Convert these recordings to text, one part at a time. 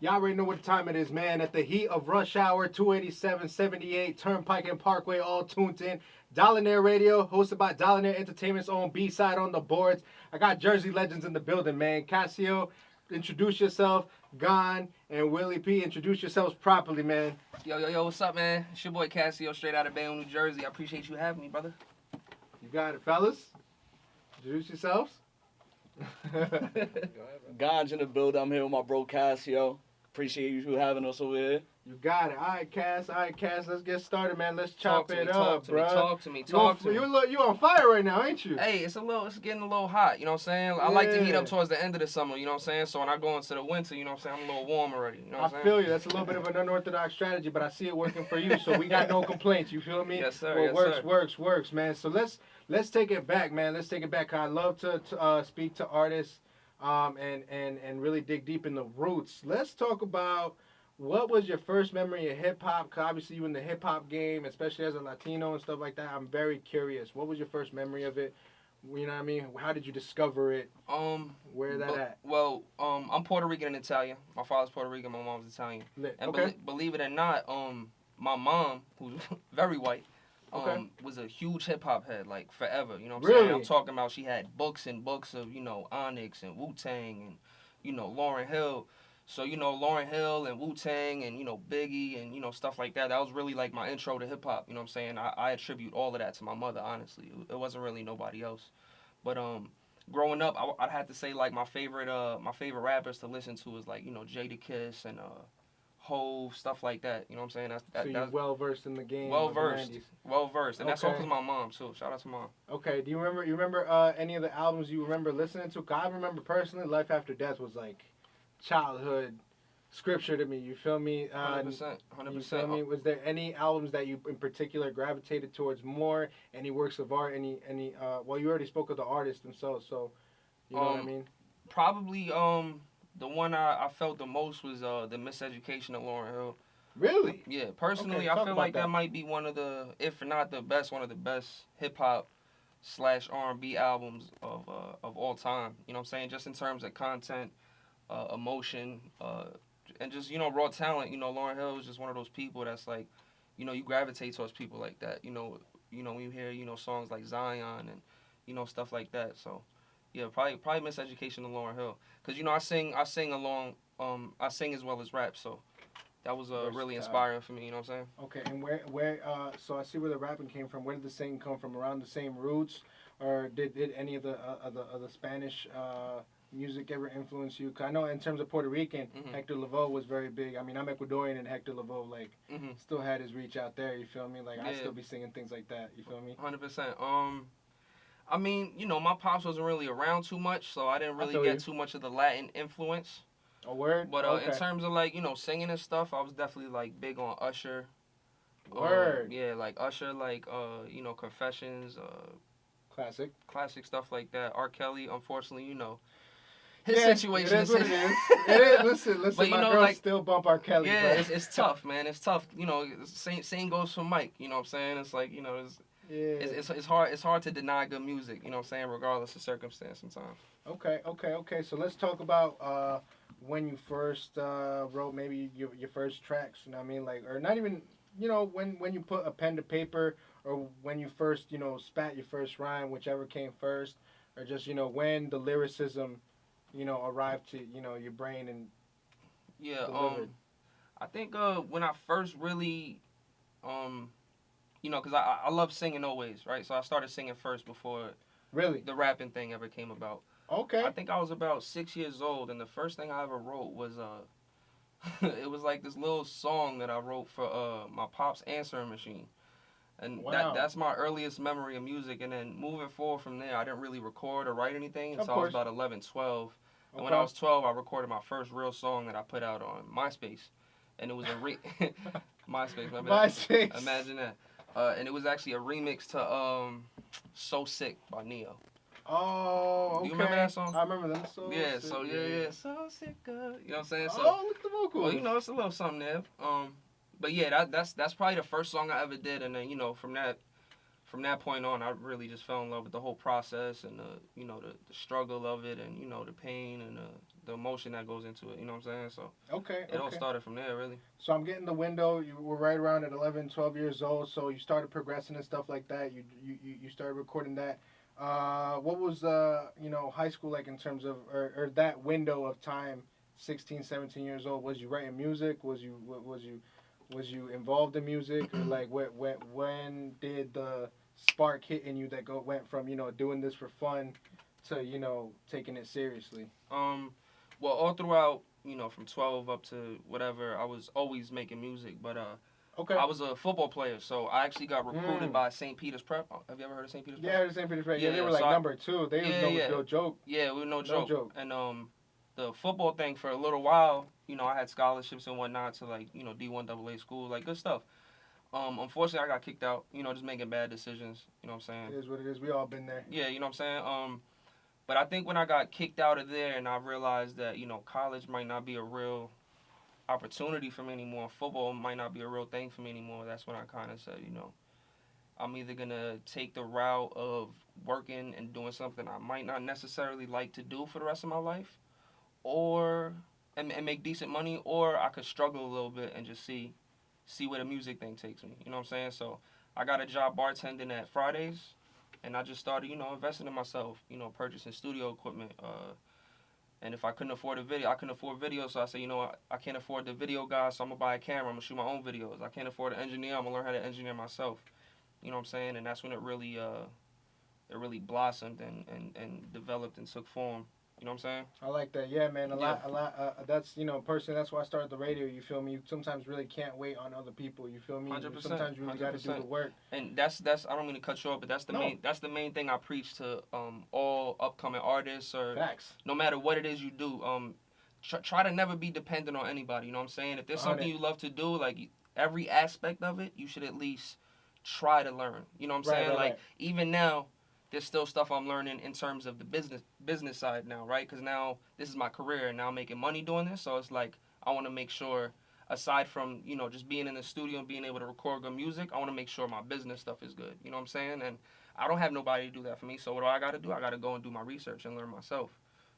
Y'all already know what time it is, man. At the heat of rush hour, 287, 78, Turnpike and Parkway, all tuned in. Dollarnaire Radio, hosted by Dollarnaire Entertainment's own B-side on the boards. I got Jersey legends in the building, man. Cascio, introduce yourself. Gon and Willie P, introduce yourselves properly, man. Yo, what's up, man? It's your boy Cascio, straight out of Bayonne, New Jersey. I appreciate you having me, brother. You got it, fellas. Introduce yourselves. Gon's in the building. I'm here with my bro Cascio. Appreciate you having us over here. You got it. All right, Cass. Let's get started, man. Let's chop it up, bro. Talk to me. You on fire right now, ain't you? Hey, it's getting a little hot, you know what I'm saying? I like to heat up towards the end of the summer, you know what I'm saying? So when I go into the winter, you know what I'm saying, I'm a little warm already, you know what I'm saying? I feel you. That's a little bit of an unorthodox strategy, but I see it working for you, so we got no complaints. You feel me? Yes, sir. Well, works, man. So let's take it back, man. Let's take it back. I love to speak to artists and really dig deep in the roots. Let's talk about what was your first memory of hip-hop? Because obviously you in the hip-hop game, especially as a Latino and stuff like that. I'm very curious. What was your first memory of it? You know what I mean? How did you discover it? Where that at? Well, I'm Puerto Rican and Italian. My father's Puerto Rican, my mom's Italian. And okay. Believe it or not, my mom, who's very white, was a huge hip-hop head, like, forever. You know what I'm saying? I'm talking about she had books and books of, Onyx and Wu-Tang and, Lauryn Hill. So, Lauryn Hill and Wu-Tang and, Biggie and, stuff like that. That was really, like, my intro to hip-hop. You know what I'm saying? I attribute all of that to my mother, honestly. It wasn't really nobody else. But growing up, I'd have to say, like, my favorite rappers to listen to is, like, Jadakiss and Hove, stuff like that. You know what I'm saying? So you're well-versed in the game. Well-versed. And that's all because my mom, too. Shout out to mom. Okay. Do you remember any of the albums you remember listening to? 'Cause I remember, personally, Life After Death was, like, childhood scripture to me, you feel me? 100%. You feel me? Was there any albums that you in particular gravitated towards more? Any works of art? Well, you already spoke of the artists themselves, so you know what I mean? Probably the one I felt the most was the Miseducation of Lauryn Hill. Really? Yeah, personally, Okay, I feel like that might be one of the, if not the best, one of the best hip-hop / R&B albums of all time. You know what I'm saying? Just in terms of content, emotion, and just, raw talent. Lauryn Hill is just one of those people that's like, you gravitate towards people like that. When you hear, songs like Zion and, stuff like that. So, yeah, probably Miseducation of Lauryn Hill. Because, I sing along, I sing as well as rap, so that was really inspiring for me, you know what I'm saying? Okay, and where so I see where the rapping came from. Where did the singing come from? Around the same roots? Or did any of the Spanish music ever influence you? 'Cause I know in terms of Puerto Rican, Hector Lavoe was very big. I mean, I'm Ecuadorian, and Hector Lavoe still had his reach out there. You feel me? Like, I'd still be singing things like that. You feel me? 100%. I mean, my pops wasn't really around too much, so I didn't really get too much of the Latin influence. A word. But in terms of like singing and stuff, I was definitely like big on Usher. Word. Yeah, like Usher, like Confessions. Classic stuff like that. R. Kelly, unfortunately, his situation is what it is. It is. Listen, but, my girls still bump R. Kelly. Yeah, it's tough, man. It's tough. Same goes for Mike. You know what I'm saying? It's like, it's hard to deny good music, you know what I'm saying, regardless of circumstance sometimes. Okay. So let's talk about when you first wrote maybe your first tracks, you know what I mean? Like, or not even, when you put a pen to paper, or when you first, spat your first rhyme, whichever came first, or just, when the lyricism, arrived to, your brain and delivered. I think when I first really, because I love singing always, right? So I started singing first before really the rapping thing ever came about. Okay. I think I was about 6 years old, and the first thing I ever wrote was it was like this little song that I wrote for my pop's answering machine. And wow. that's my earliest memory of music. And then moving forward from there, I didn't really record or write anything until I was about 11, 12. And when I was 12, I recorded my first real song that I put out on MySpace. And it was MySpace, remember that? MySpace. Imagine that. And it was actually a remix to So Sick by Neo. Oh, okay. Do you remember that song? I remember them. So yeah, sick, so yeah. So sick of, you know what I'm saying? So, look at the vocals. Well, it's a little something there. But yeah, that's probably the first song I ever did, and then from from that point on, I really just fell in love with the whole process and the struggle of it, and the pain and the emotion that goes into it. You know what I'm saying? So Okay. it all started from there, really. So I'm getting the window. You were right around at 11, 12 years old. So you started progressing and stuff like that. You started recording that. What was high school like in terms of or that window of time? 16, 17 years old. Was you writing music? Was you involved in music? Or like when did the spark hit in you that went from doing this for fun to taking it seriously? Well, all throughout, from 12 up to whatever, I was always making music, but Okay. I was a football player, so I actually got recruited by St. Peter's Prep. Have you ever heard of St. Peter's Prep? Yeah, I heard of St. Peter's Prep. Yeah, they were so like number 2. They was no joke. Yeah, we were no joke. No joke. And the football thing for a little while, I had scholarships and whatnot to like, D1 AA school, like good stuff. Unfortunately, I got kicked out, just making bad decisions. You know what I'm saying? It is what it is. We all been there. Yeah, you know what I'm saying? But I think when I got kicked out of there and I realized that, college might not be a real opportunity for me anymore, football might not be a real thing for me anymore, that's when I kind of said, I'm either going to take the route of working and doing something I might not necessarily like to do for the rest of my life, or and make decent money, or I could struggle a little bit and just see where the music thing takes me. You know what I'm saying? So I got a job bartending at Fridays, and I just started, investing in myself, purchasing studio equipment. And if I couldn't afford I couldn't afford video, so I said, I can't afford the video guy, so I'm going to buy a camera. I'm going to shoot my own videos. I can't afford an engineer. I'm going to learn how to engineer myself. You know what I'm saying? And that's when it really blossomed and developed and took form. You know what I'm saying? I like that. Yeah, man. A lot. That's personally, that's why I started the radio. You feel me? You sometimes really can't wait on other people. You feel me? 100%. Sometimes you really got to do the work. And that's I don't mean to cut you off, but that's the main thing I preach to all upcoming artists, or Facts. No matter what it is you do. Try to never be dependent on anybody. You know what I'm saying? If there's something you love to do, like every aspect of it, you should at least try to learn. You know what I'm saying? Like even now, there's still stuff I'm learning in terms of the business side now, right? Because now this is my career, and now I'm making money doing this. So it's like I want to make sure, aside from just being in the studio and being able to record good music, I want to make sure my business stuff is good. You know what I'm saying? And I don't have nobody to do that for me. So what do I got to do? I got to go and do my research and learn myself.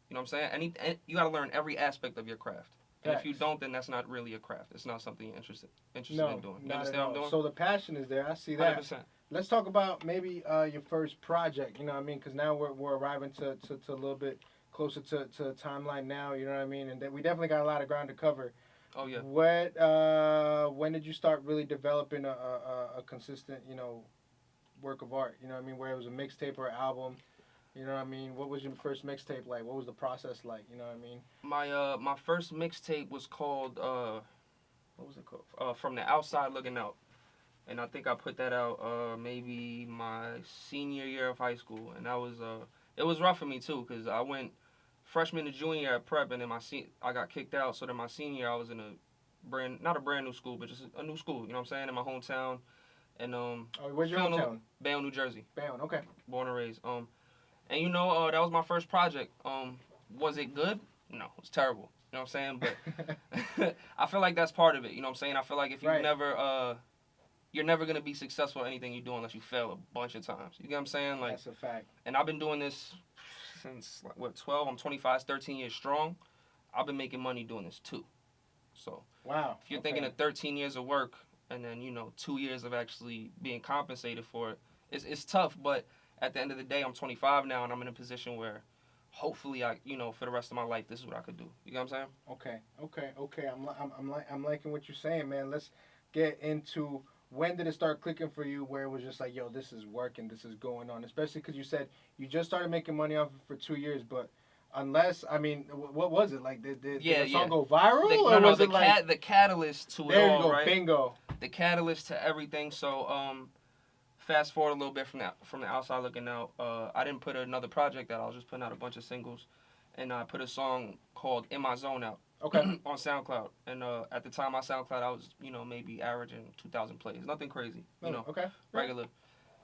You know what I'm saying? And you got to learn every aspect of your craft. And if you don't, then that's not really a craft. It's not something you're interested in doing. You understand what I'm doing? So the passion is there. I see that. 100%. Let's talk about maybe your first project. You know what I mean? Because now we're arriving to a little bit closer to a timeline now. You know what I mean? And we definitely got a lot of ground to cover. Oh yeah. When did you start really developing a consistent work of art? You know what I mean? Where it was a mixtape or an album. You know what I mean? What was your first mixtape like? What was the process like? You know what I mean? My first mixtape was called what was it called? From the Outside Looking Out, and I think I put that out maybe my senior year of high school, and that was it was rough for me too, because I went freshman to junior year at prep, and then I got kicked out, so then my senior year I was in not a brand new school, but just a new school. You know what I'm saying? In my hometown, and where's your hometown? Bayonne, New Jersey. Bayonne, okay. Born and raised. And that was my first project. Was it good? No, it was terrible. You know what I'm saying? But I feel like that's part of it. You know what I'm saying? I feel like if you you're never gonna be successful at anything you do unless you fail a bunch of times. You get what I'm saying? Like, that's a fact. And I've been doing this since 12. I'm 25, 13 years strong. I've been making money doing this too. So wow. If you're thinking of 13 years of work and then 2 years of actually being compensated for it, it's tough, but at the end of the day, I'm 25 now, and I'm in a position where, hopefully, for the rest of my life, this is what I could do. You know what I'm saying? Okay. I'm liking what you're saying, man. Let's get into when did it start clicking for you, where it was just like, yo, this is working, this is going on. Especially because you said you just started making money off it for 2 years, but what was it like? Did the song go viral? The catalyst to it all, there you go, right? Bingo. The catalyst to everything. So, fast forward a little bit from the Outside Looking Out. I didn't put another project out. I was just putting out a bunch of singles, and I put a song called "In My Zone" out. Okay. On SoundCloud, and at the time, my SoundCloud, I was maybe averaging 2,000 plays. Nothing crazy. Okay. Regular.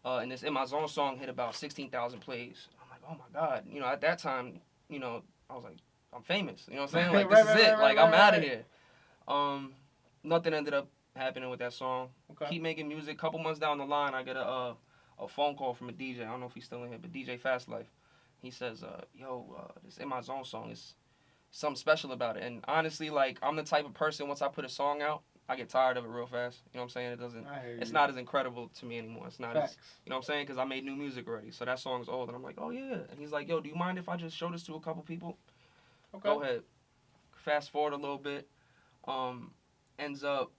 And this "In My Zone" song hit about 16,000 plays. I'm like, oh my god. At that time, I was like, I'm famous. You know what I'm saying? Like, this is it. Like, I'm out of here. Nothing ended up happening with that song. Okay. Keep making music. Couple months down the line, I get a a phone call from a DJ. I don't know if he's still in here, but DJ Fast Life. He says, this In My Zone song is something special about it. And honestly, like, I'm the type of person, once I put a song out, I get tired of it real fast. You know what I'm saying? It's not as incredible to me anymore. It's not Facts. as, you know what I'm saying? Because I made new music already. So that song's old. And I'm like, oh, yeah. And he's like, yo, do you mind if I just show this to a couple people? Okay. Go ahead. Fast forward a little bit. End up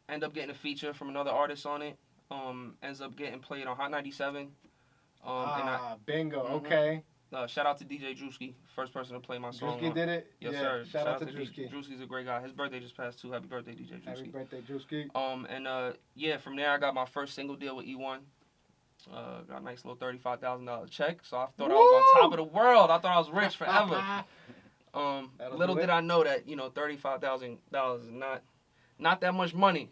getting a feature from another artist on it. Ends up getting played on Hot 97. Bingo. Mhm. Okay. Shout out to DJ Drewski, first person to play my song. Drewski did it? Yes, yeah. sir. Shout out to Drewski. Drewski's a great guy. His birthday just passed too. Happy birthday, DJ Drewski. Happy birthday, Drewski. From there I got my first single deal with E1. Got a nice little $35,000 check. So I thought I was on top of the world. I thought I was rich forever. Little did I know that, $35,000 is not that much money.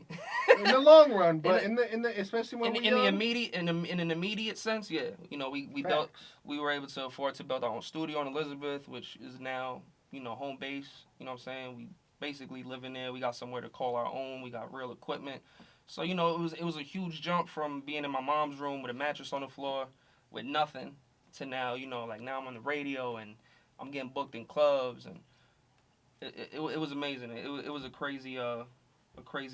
In the long run, but in the especially when in an immediate sense, yeah. We were able to afford to build our own studio in Elizabeth, which is now, home base. You know what I'm saying? We basically live in there. We got somewhere to call our own. We got real equipment. So, it was a huge jump from being in my mom's room with a mattress on the floor with nothing to now, like now I'm on the radio and I'm getting booked in clubs, and it was amazing. It was a crazy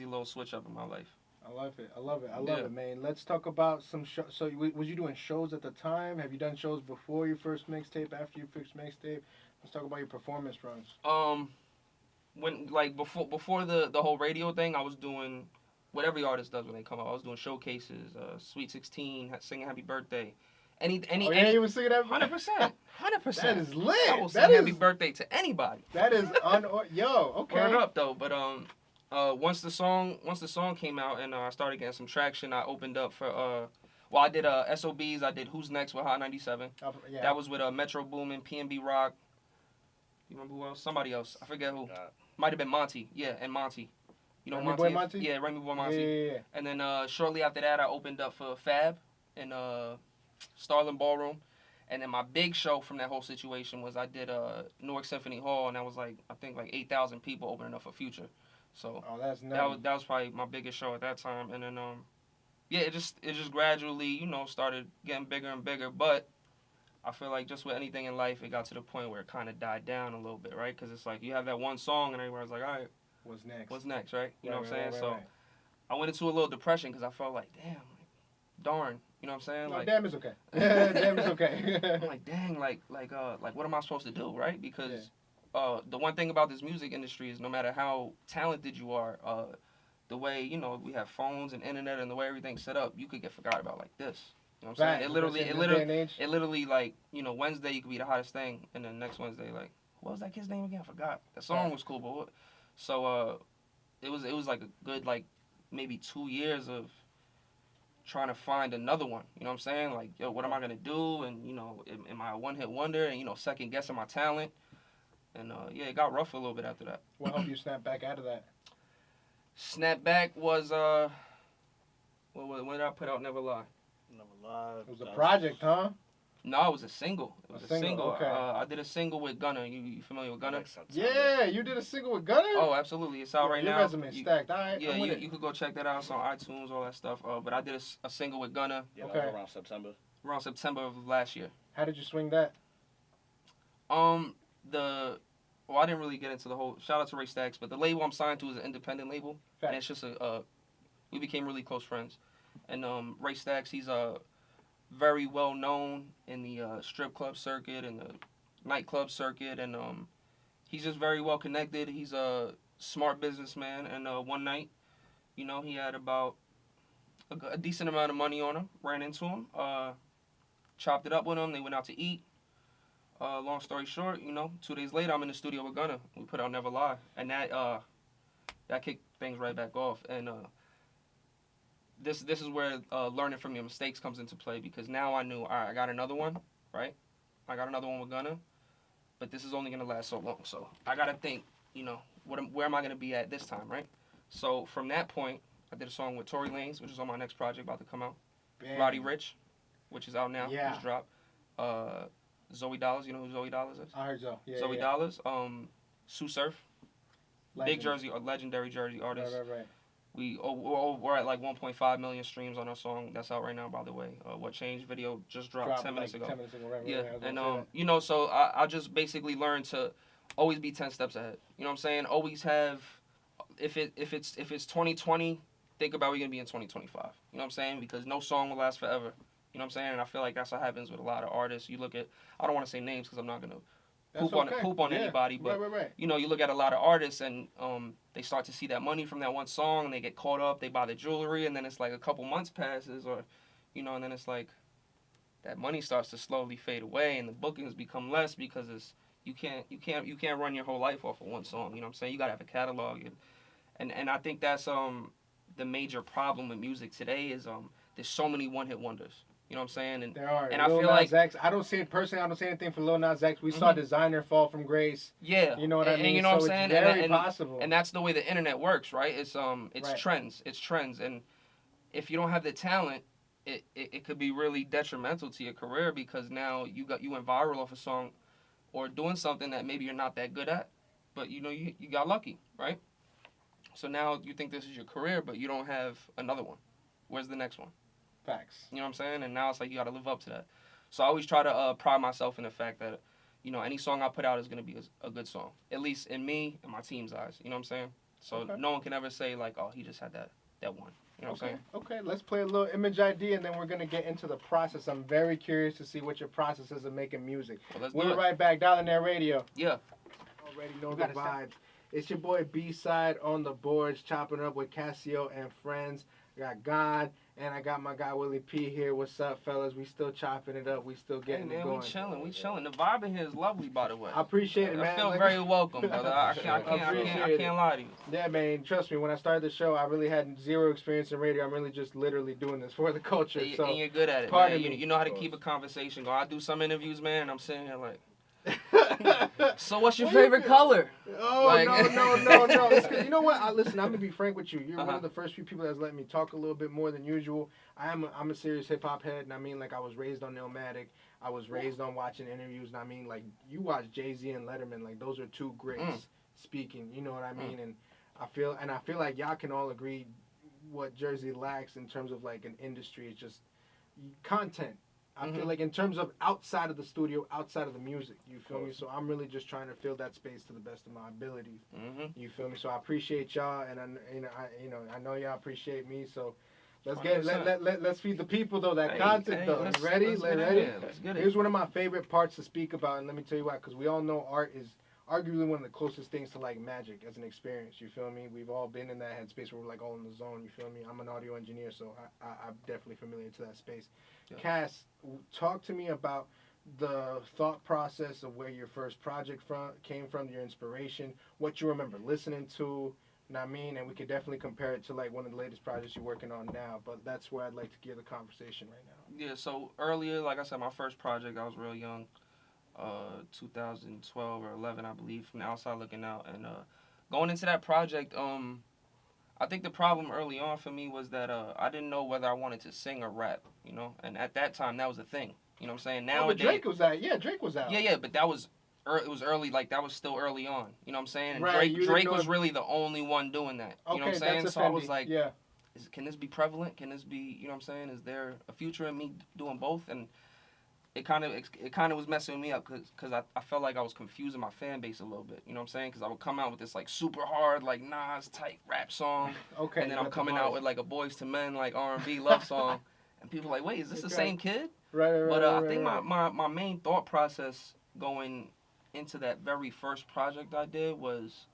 little switch up in my life. I love it, man. Let's talk about some shows. So, was you doing shows at the time? Have you done shows before your first mixtape, after your first mixtape? Let's talk about your performance runs. Before the whole radio thing, I was doing what every artist does when they come out. I was doing showcases, Sweet 16, singing Happy Birthday. You was singing that? 100%. That is lit. I will sing Happy Birthday to anybody. That is okay. Word up though, but once the song came out and I started getting some traction, I opened up for I did SOBs. I did Who's Next with Hot 97. Yeah. That was with Metro Boomin, PNB Rock. You remember who else? Somebody else. I forget who. Might have been Monty. Yeah, and Monty. You know Remy Monty? Yeah, Remy Boy Monty. Yeah. And then shortly after that, I opened up for Fab in Starling Ballroom. And then my big show from that whole situation was I did Newark Symphony Hall, and that was I think 8,000 people opening up for Future. So that's nice. that was probably my biggest show at that time. And then it just gradually started getting bigger and bigger. But I feel like just with anything in life, it got to the point where it kind of died down a little bit, right? Because it's like you have that one song and everybody's like, all right, what's next, right? You know what I'm saying? So I went into a little depression because I felt like, damn, darn, you know what I'm saying? No, damn, it's okay. Damn, it's okay. I'm like, dang, like what am I supposed to do, right? Because the one thing about this music industry is no matter how talented you are, the way, we have phones and internet and the way everything's set up, you could get forgot about like this. You know what I'm saying? It literally Wednesday you could be the hottest thing, and then next Wednesday, like, what was that kid's name again? I forgot. That song was cool, but what? So it was like a good maybe 2 years of trying to find another one. You know what I'm saying? Like, yo, what am I gonna do? And am I a one-hit wonder? And second guessing my talent. And it got rough a little bit after that. What helped you snap back out of that? Snap back was when did I put out Never Lie? Never Lie. It was a project, huh? No, it was a single. It was a single. Okay. I did a single with Gunna. You familiar with Gunna? Yeah, you did a single with Gunna? Oh, absolutely. It's out right now. Your resume stacked. All right, yeah, you could go check that out. It's on iTunes, all that stuff. But I did a single with Gunna. Yeah, okay. Around September. Around September of last year. How did you swing that? I didn't really get into the whole. Shout out to Ray Stacks, but the label I'm signed to is an independent label, and it's just we became really close friends. And Ray Stacks, he's very well known in the strip club circuit and the nightclub circuit, and he's just very well connected. He's a smart businessman, and one night, he had about a decent amount of money on him. Ran into him, chopped it up with him. They went out to eat. Long story short, 2 days later, I'm in the studio with Gunna. We put out Never Lie, and that kicked things right back off. And this is where learning from your mistakes comes into play, because now I knew, all right, I got another one, right? I got another one with Gunna, but this is only gonna last so long. So I gotta think, where am I gonna be at this time, right? So from that point, I did a song with Tory Lanez, which is on my next project about to come out. Bam. Roddy Ricch, which is out now, Yeah. just dropped. Zoe Dollars, you know who Zoe Dollars is? I heard Zoe. Yeah, Zoe Dollars. Sue Surf, Legend. big Jersey, a legendary Jersey artist. Right. We're at like 1.5 million streams on our song that's out right now. By the way, What Changed video just dropped 10 minutes ago. 10 minutes ago, right? Yeah, right, and you know, so I just basically learned to always be 10 steps ahead. You know what I'm saying? Always have, if it's 2020, think about we're gonna be in 2025. You know what I'm saying? Because no song will last forever. You know what I'm saying? And I feel like that's what happens with a lot of artists. You look at, I don't want to say names because I'm not gonna poop on anybody, but right. you know, you look at a lot of artists and they start to see that money from that one song and they get caught up, they buy the jewelry, and then it's like a couple months passes, or you know, and then it's like that money starts to slowly fade away and the bookings become less because it's you can't run your whole life off of one song. You know what I'm saying? You gotta have a catalog, and I think that's the major problem with music today is there's so many one-hit wonders. You know what I'm saying? And there are. And Lil I feel Nas like X, I don't see it personally. I don't see anything for Lil Nas X. We saw Designer fall from grace. Yeah. You know what I mean? And you know so what I'm saying? It's very possible. And that's the way the internet works, right? It's Right. trends. It's trends. And if you don't have the talent, it could be really detrimental to your career because now you went viral off a song or doing something that maybe you're not that good at, but you know you got lucky, right? So now you think this is your career, but you don't have another one. Where's the next one? Facts. You know what I'm saying? And now it's like you got to live up to that. So I always try to pride myself in the fact that, you know, any song I put out is going to be a good song. At least in me and my team's eyes. You know what I'm saying? So no one can ever say, like, oh, he just had that one. You know what I'm saying? Okay, let's play a little image ID and then we're going to get into the process. I'm very curious to see what your process is of making music. Well, we'll be right back. Dollarnaire Radio. Yeah. Already know the vibes. It's your boy B-Side on the boards, chopping up with Cascio and friends. I got God, and I got my guy Willie P here. What's up, fellas? We still chopping it up. We still getting it going. We chilling. The vibe in here is lovely, by the way. I appreciate it, man. I feel very welcome, brother. I can't lie to you. Yeah, man. Trust me, when I started the show, I really had zero experience in radio. I'm really just literally doing this for the culture. And, so, and you're good at it, man. You know how to keep a conversation going. I do some interviews, man, and I'm sitting here like, so what's your favorite color? Oh, like, no. It's 'cause you know what? Listen, I'm going to be frank with you. You're one of the first few people that's let me talk a little bit more than usual. I'm a serious hip-hop head, and I mean, like, I was raised on Illmatic. I was raised on watching interviews, and I mean, like, you watch Jay-Z and Letterman. Like, those are two greats speaking. You know what I mean? And I feel like y'all can all agree what Jersey lacks in terms of, like, an industry is just content. I feel like in terms of outside of the studio, outside of the music, you feel me? So I'm really just trying to fill that space to the best of my abilities. You feel me? So I appreciate y'all, and I know y'all appreciate me. So let's let's feed the people though that content though. Let's ready? Let's get it. Here's one of my favorite parts to speak about, and let me tell you why. Because we all know art is arguably one of the closest things to like magic as an experience. You feel me? We've all been in that headspace where we're like all in the zone. You feel me? I'm an audio engineer, so I'm definitely familiar to that space. Yeah. Cass, talk to me about the thought process of where your first project came from, your inspiration, what you remember listening to. You know what I mean? And we could definitely compare it to like one of the latest projects you're working on now. But that's where I'd like to gear the conversation right now. Yeah. So earlier, like I said, my first project, I was real young. 2012 or 11, I believe, from the outside looking out. And going into that project, I think the problem early on for me was that I didn't know whether I wanted to sing or rap, you know? And at that time, that was a thing. You know what I'm saying? Nowadays, Drake was out. Yeah, Drake was out. Yeah, but that was it was early, like that was still early on. You know what I'm saying? And right, Drake was really the only one doing that. You know what I'm saying? So I was like, yeah. Can this be prevalent? Can this be, you know what I'm saying? Is there a future in me doing both? And it kind of was messing me up because I felt like I was confusing my fan base a little bit. You know what I'm saying? Because I would come out with this like super hard like Nas type rap song, and then I'm coming out with like a Boys to Men like R&B love song, and people are like, wait, is this the same kid? Right. But I think my main thought process going into that very first project I did was,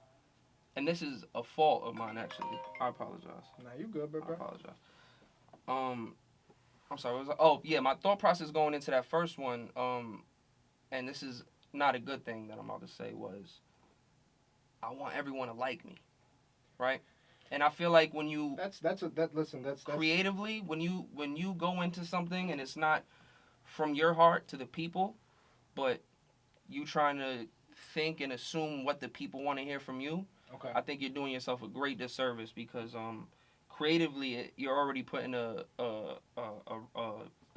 and this is a fault of mine actually. I apologize. Nah, you good, bro. I apologize. I'm sorry. My thought process going into that first one, and this is not a good thing that I'm about to say, was I want everyone to like me, right? And I feel like when you that's creatively when you go into something and it's not from your heart to the people, but you trying to think and assume what the people want to hear from you. Okay. I think you're doing yourself a great disservice because creatively, you're already putting a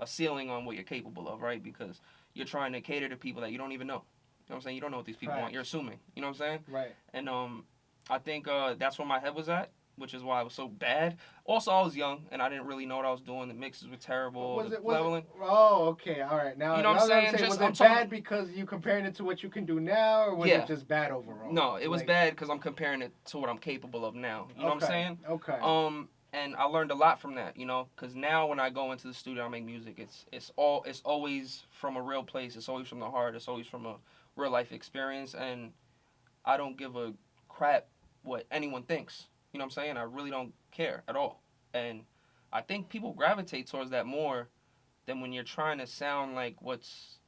ceiling on what you're capable of, right? Because you're trying to cater to people that you don't even know. You know what I'm saying? You don't know what these people want. You're assuming. You know what I'm saying? Right. And I think that's where my head was at. which is why it was so bad. Also, I was young and I didn't really know what I was doing. The mixes were terrible. Was the it? leveling. Oh, okay, all right. Now You know what I'm saying? Was I'm it talking- bad because you comparing it to what you can do now, or was Yeah. it just bad overall? No, it was Like- bad because I'm comparing it to what I'm capable of now. You know what I'm saying? Okay. And I learned a lot from that, you know, because now when I go into the studio, I make music. It's always from a real place. It's always from the heart. It's always from a real life experience, and I don't give a crap what anyone thinks. You know what I'm saying? I really don't care at all, and I think people gravitate towards that more than when you're trying to sound like what's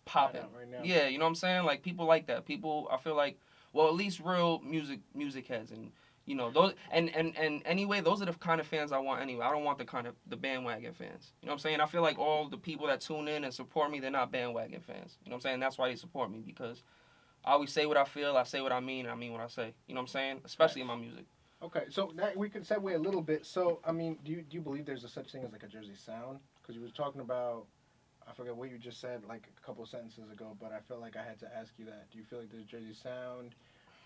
popping. Right now. Yeah, you know what I'm saying? Like people like that. People, I feel like, well, at least real music heads, and you know those, and anyway, those are the kind of fans I want anyway. I don't want the bandwagon fans. You know what I'm saying? I feel like all the people that tune in and support me, they're not bandwagon fans. You know what I'm saying? That's why they support me, because I always say what I feel, I say what I mean, and I mean what I say. You know what I'm saying? Especially in my music. Okay, so that we can segue a little bit. So, I mean, do you believe there's a such thing as like a Jersey sound? Because you was talking about, I forget what you just said like a couple of sentences ago, but I felt like I had to ask you that. Do you feel like there's Jersey sound?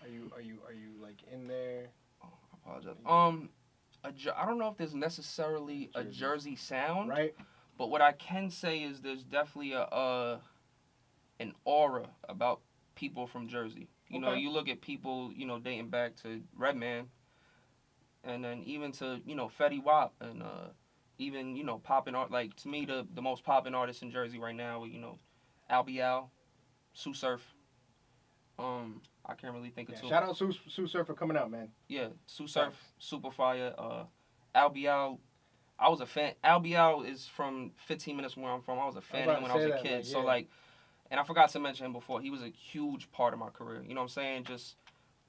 Are you like in there? Oh, I apologize. I don't know if there's necessarily a Jersey sound, Right. but what I can say is there's definitely an aura about people from Jersey. You know, Okay. you look at people, you know, dating back to Redman, and then even to, you know, Fetty Wap, and even, you know, popping art. Like, to me, the most popping artists in Jersey right now, you know, Albial, Sue Surf. I can't really think of two. Shout out Sue Surf for coming out, man. Yeah, Sue Surf, super fire. Albial, I was a fan. Albial is from 15 minutes from where I'm from. I was a fan of him when I was a kid. Like, So, yeah. like, and I forgot to mention him before. He was a huge part of my career. You know what I'm saying? Just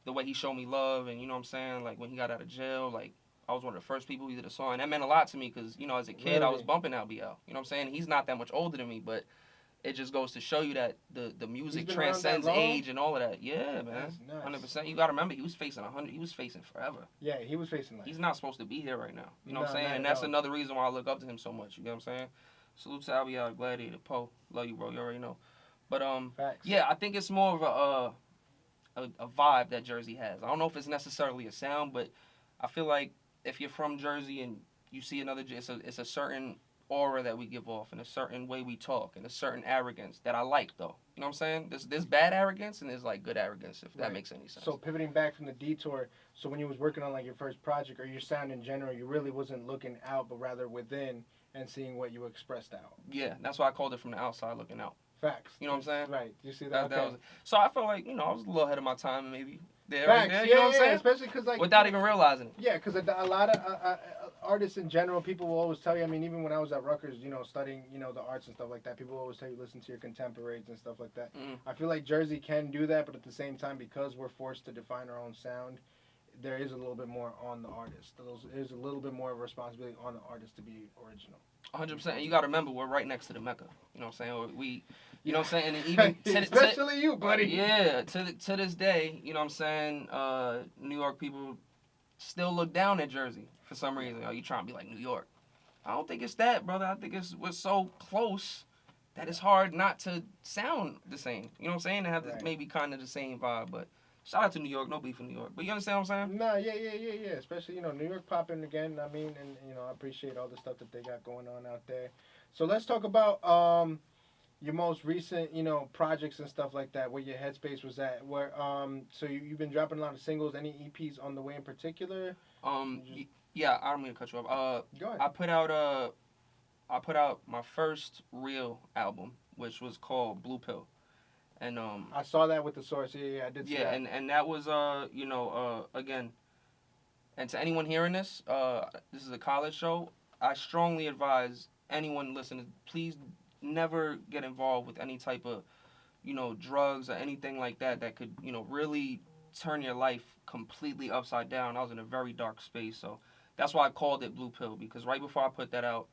the way he showed me love, and you know what I'm saying? Like, when he got out of jail, like, I was one of the first people he did a song. And that meant a lot to me because, you know, as a kid, I was Really? bumping Albial. You know what I'm saying? He's not that much older than me, but it just goes to show you that the music been around that transcends long? age and all of that. Yeah, man. That's nice. 100%. You got to remember, he was facing 100. He was facing forever. Yeah, he was facing that. He's not supposed to be here right now. You know what I'm No, saying? not And at that's all. another reason why I look up to him so much. You know what I'm saying? Salute to Albial, Gladiator, Poe. Love you, bro. You already know. But Facts. yeah, I think it's more of a vibe that Jersey has. I don't know if it's necessarily a sound, but I feel like if you're from Jersey and you see another, it's a certain aura that we give off, and a certain way we talk, and a certain arrogance that I like, though. You know what I'm saying? There's bad arrogance and there's like good arrogance, if that Right. makes any sense. So pivoting back from the detour, so when you was working on like your first project or your sound in general, you really wasn't looking out, but rather within and seeing what you expressed out. Yeah, that's why I called it from the outside looking out. Facts. You know what I'm saying? Right. You see that? That Okay. was, so I felt like, you know, I was a little ahead of my time, maybe there, Facts. right there. Yeah, You know what I'm saying? Especially because like Without even realizing it. Yeah, because a lot of artists in general, people will always tell you. I mean, even when I was at Rutgers, you know, studying, you know, the arts and stuff like that, people always tell you listen to your contemporaries and stuff like that. Mm. I feel like Jersey can do that, but at the same time, because we're forced to define our own sound, there is a little bit more on the artist. There's a little bit more of a responsibility on the artist to be original. 100%. And you got to remember, we're right next to the Mecca. You know what I'm saying? You know what I'm saying? And even Especially you, buddy. Yeah, to this day, you know what I'm saying? New York people still look down at Jersey for some reason. Oh, you trying to be like New York? I don't think it's that, brother. I think we're so close that it's hard not to sound the same. You know what I'm saying? To have this maybe kind of the same vibe, but. Shout out to New York, no beef in New York. But you understand what I'm saying? Nah, yeah. Especially, you know, New York popping again. I mean, and, you know, I appreciate all the stuff that they got going on out there. So let's talk about your most recent, you know, projects and stuff like that, where your headspace was at. Where so you've been dropping a lot of singles. Any EPs on the way in particular? Yeah, I don't mean to cut you off. Go ahead. I put out my first real album, which was called Blue Pill. And I saw that with the source. Yeah, I did see that. and that was you know, again, and to anyone hearing this, this is a college show. I strongly advise anyone listening, please never get involved with any type of, you know, drugs or anything like that that could, you know, really turn your life completely upside down. I was in a very dark space, so that's why I called it Blue Pill, because right before I put that out,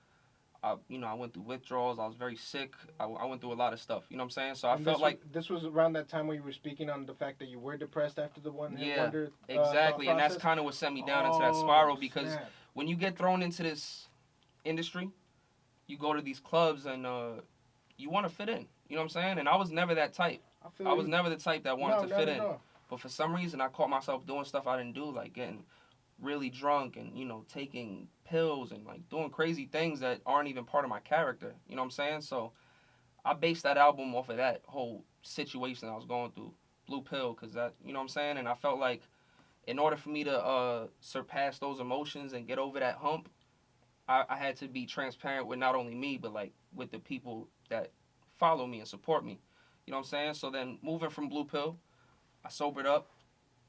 I went through withdrawals. I was very sick. I went through a lot of stuff. You know what I'm saying? So I felt like this was around that time where you were speaking on the fact that you were depressed after the one hit wonder. Exactly, and that's kind of what sent me down into that spiral, because snap. when you get thrown into this industry, you go to these clubs and you want to fit in. You know what I'm saying? And I was never that type. I was never the type that wanted to fit in. But for some reason, I caught myself doing stuff I didn't do, like getting really drunk and, you know, taking pills and like doing crazy things that aren't even part of my character. You know what I'm saying? So I based that album off of that whole situation I was going through, Blue Pill, because that, you know what I'm saying? And I felt like in order for me to surpass those emotions and get over that hump, I had to be transparent with not only me, but like with the people that follow me and support me. You know what I'm saying? So then moving from Blue Pill, I sobered up,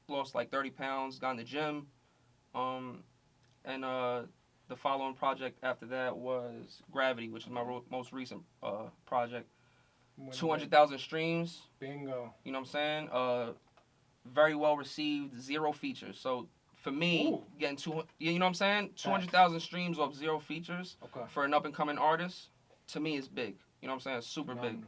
lost like 30 pounds, got in the gym. And the following project after that was Gravity, which is my most recent project. 200,000 streams. Bingo. You know what I'm saying? Very well received, 0 features. So for me, Ooh. getting you know what I'm saying? 200,000 streams off 0 features for an up and coming artist, to me is big. You know what I'm saying? It's super big.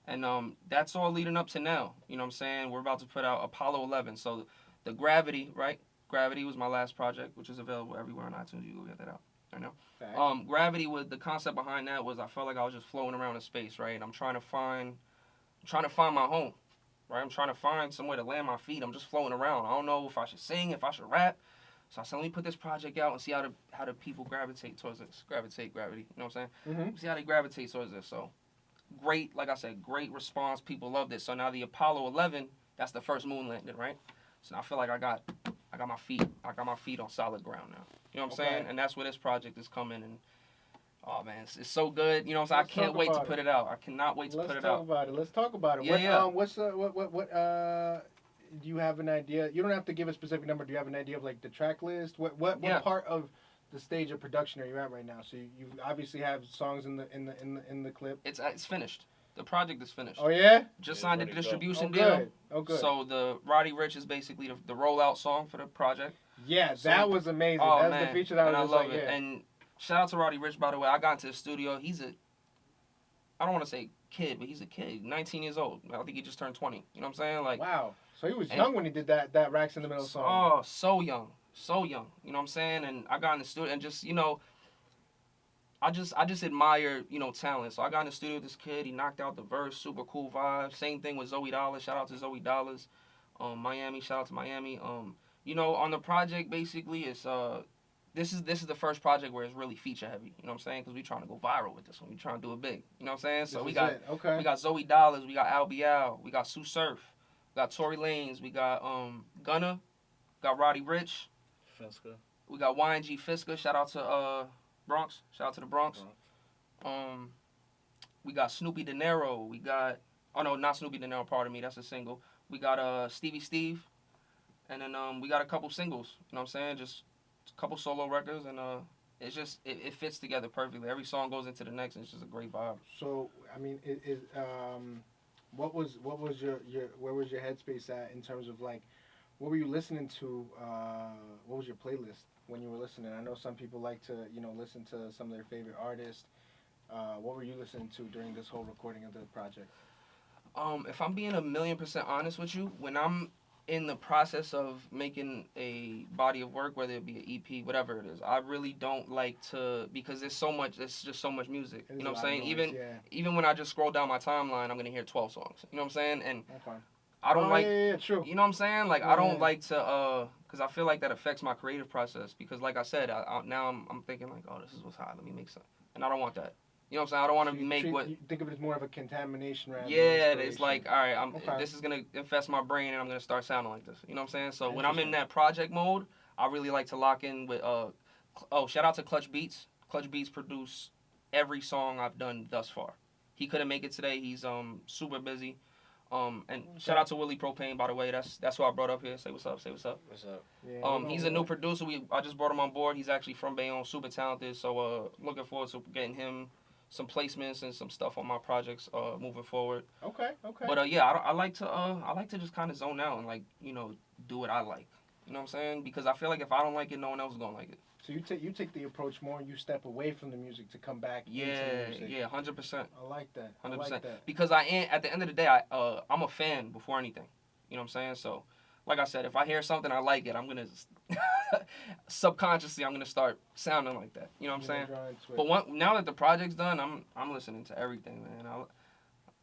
And that's all leading up to now. You know what I'm saying? We're about to put out Apollo 11. So the Gravity, right? Gravity was my last project, which is available everywhere on iTunes. You go get that out. I know. Gravity, was the concept behind that was I felt like I was just floating around in space, right? And I'm trying to find my home, right? I'm trying to find somewhere to land my feet. I'm just floating around. I don't know if I should sing, if I should rap. So I said, let me put this project out and see how the people gravitate towards this. Gravity. You know what I'm saying? Mm-hmm. See how they gravitate towards this. So great, like I said, great response. People loved it. So now the Apollo 11, that's the first moon landing, right? So I feel like I got my feet on solid ground now. You know what I'm saying? And that's where this project is coming. And oh man, it's so good. You know what I'm saying? I can't wait to put it out. I cannot wait to put it out. Let's talk about it. Yeah, What's what do you have an idea? You don't have to give a specific number. Do you have an idea of like the track list? What part of the stage of production are you at right now? So you obviously have songs in the clip. It's finished. The project is finished. Oh yeah. Just signed a distribution deal. Good. Oh good. So the Roddy Ricch is basically the rollout song for the project. Yeah, so, that was amazing. Oh, That's man. the feature that and I love like, it. Yeah. And shout out to Roddy Ricch, by the way. I got into the studio. I don't want to say kid, but he's a kid. 19 years old. I think he just turned 20. You know what I'm saying? Like, wow. So he was young when he did that Racks in the Middle song. Oh, so young. So young. You know what I'm saying? And I got in the studio and just, you know, I just admire, you know, talent. So I got in the studio with this kid. He knocked out the verse. Super cool vibe. Same thing with Zoe Dollars. Shout out to Zoe Dollars. Miami. Shout out to Miami. You know, on the project, basically, it's this is the first project where it's really feature heavy. You know what I'm saying? Because we trying to go viral with this one. We trying to do it big. You know what I'm saying? So we got Zoe Dollars. We got Al Bial. We got Sue Surf. We got Tory Lanez. We got Gunna. We got Roddy Ricch. Fiska. We got YNG Fiska. Shout out to Bronx. Shout out to the Bronx. We got Snoopy De Niro. We got not Snoopy De Niro. Pardon me. That's a single. We got Stevie Steve. And then we got a couple singles. You know what I'm saying? Just a couple solo records, and it's just it fits together perfectly. Every song goes into the next, and it's just a great vibe. So I mean, what was your where was your headspace at in terms of like, what were you listening to? What was your playlist when you were listening? I know some people like to listen to some of their favorite artists. What were you listening to during this whole recording of the project? If I'm being 1,000,000% honest with you, when I'm in the process of making a body of work, whether it be an EP, whatever it is, I really don't like to, because there's just so much music. You know what I'm saying? Even when I just scroll down my timeline, I'm gonna hear 12 songs. You know what I'm saying? And I don't true. You know what I'm saying? Like I don't like to, because I feel like that affects my creative process. Because like I said, now I'm thinking like, oh, this is what's hot. Let me make something, and I don't want that. You know what I'm saying? I don't want to You think of it as more of a contamination rather than it's like, all right, this is going to infest my brain and I'm going to start sounding like this. You know what I'm saying? So when I'm in that project mode, I really like to lock in with, shout out to Clutch Beats. Clutch Beats produce every song I've done thus far. He couldn't make it today. He's super busy. Shout out to Willie Propane, by the way. That's who I brought up here. Say what's up. What's up? Yeah, he's a new producer. I just brought him on board. He's actually from Bayonne, super talented. So looking forward to getting him some placements and some stuff on my projects moving forward. Okay. But I like to just kind of zone out and like, you know, do what I like. You know what I'm saying? Because I feel like if I don't like it, no one else is gonna like it. So you take the approach more and you step away from the music to come back into the music. Yeah, 100%. I like that. 100%. Because at the end of the day, I'm a fan before anything. You know what I'm saying? So, like I said, if I hear something I like it, I'm gonna subconsciously I'm gonna start sounding like that. You know what I'm saying? But now that the project's done, I'm listening to everything, man.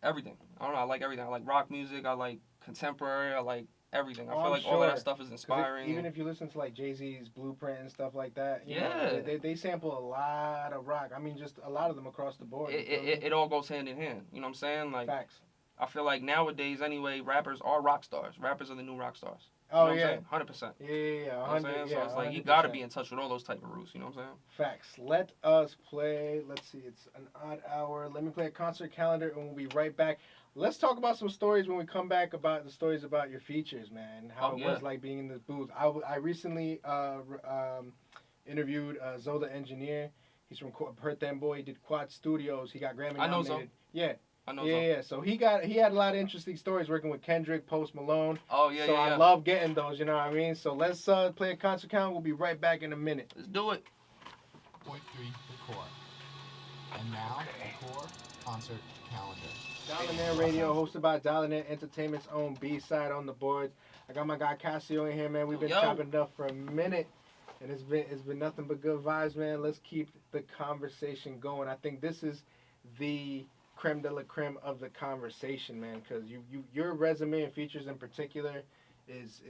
Everything. I don't know. I like everything. I like rock music. I like contemporary. I like everything. I Oh, feel I'm like all of sure. that stuff is inspiring. Even if you listen to like Jay-Z's Blueprint and stuff like that, you Yeah. know, they sample a lot of rock. I mean, just a lot of them across the board. It all goes hand in hand. You know what I'm saying? Like, Facts. I feel like nowadays, anyway, rappers are rock stars. Rappers are the new rock stars. Oh, you know yeah. what I'm saying? 100%. Yeah, You know what I'm saying? So it's like, you 100%. got to be in touch with all those type of roots. You know what I'm saying? Facts. Let us play. Let's see. It's an odd hour. Let me play a concert calendar, and we'll be right back. Let's talk about some stories when we come back about the stories about your features, man. How it was like being in the booth. I recently interviewed Zoe the engineer. He's from Perth Them Boy. He did Quad Studios. He got Grammy nominated. I know Zoe. Yeah. I know Yeah. So he had a lot of interesting stories working with Kendrick, Post Malone. Oh, yeah, so yeah. I love getting those, you know what I mean? So let's play a concert calendar. We'll be right back in a minute. Let's do it. Point 3, the core. And now, the core concert calendar. Dollarnaire Radio, hosted by Dollarnaire Entertainment's own B-side on the boards. I got my guy Cascio in here, man. We've been chopping it up for a minute, and it's been nothing but good vibes, man. Let's keep the conversation going. I think this is the creme de la creme of the conversation, man, because your resume and features in particular is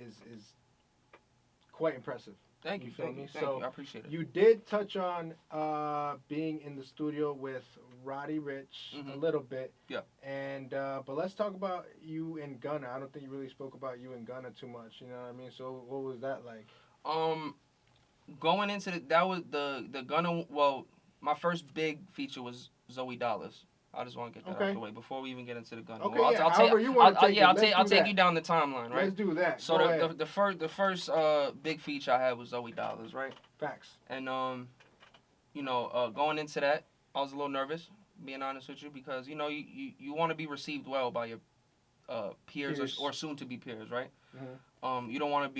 quite impressive. Thank you. Thank you. I appreciate it. You did touch on being in the studio with Roddy Ricch a little bit. Yeah. And but let's talk about you and Gunna. I don't think you really spoke about you and Gunna too much. You know what I mean? So what was that like? Going into that was the Gunna. Well, my first big feature was Zoe Dollars. I just want to get that out of the way before we even get into the Gunna. Okay, well, I'll take you down the timeline, right? Let's do that. So the first big feature I had was Zoe Dollars, right? Facts. And going into that, I was a little nervous, being honest with you, because you want to be received well by your peers. Or soon to be peers, right? Mm-hmm. You don't want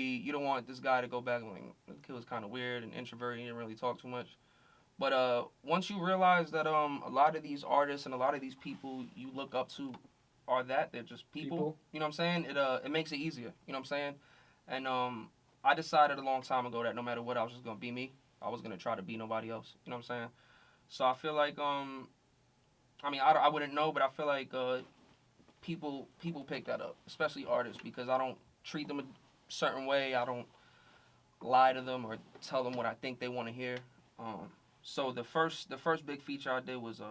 this guy to go back and like, the kid was kind of weird and introverted, he didn't really talk too much. But once you realize that a lot of these artists and a lot of these people you look up to they're just people. You know what I'm saying? It makes it easier. You know what I'm saying? And I decided a long time ago that no matter what, I was just gonna be me. I was gonna try to be nobody else. You know what I'm saying? So I feel like I wouldn't know, but I feel like people pick that up, especially artists, because I don't treat them a certain way. I don't lie to them or tell them what I think they want to hear. So the first big feature I did was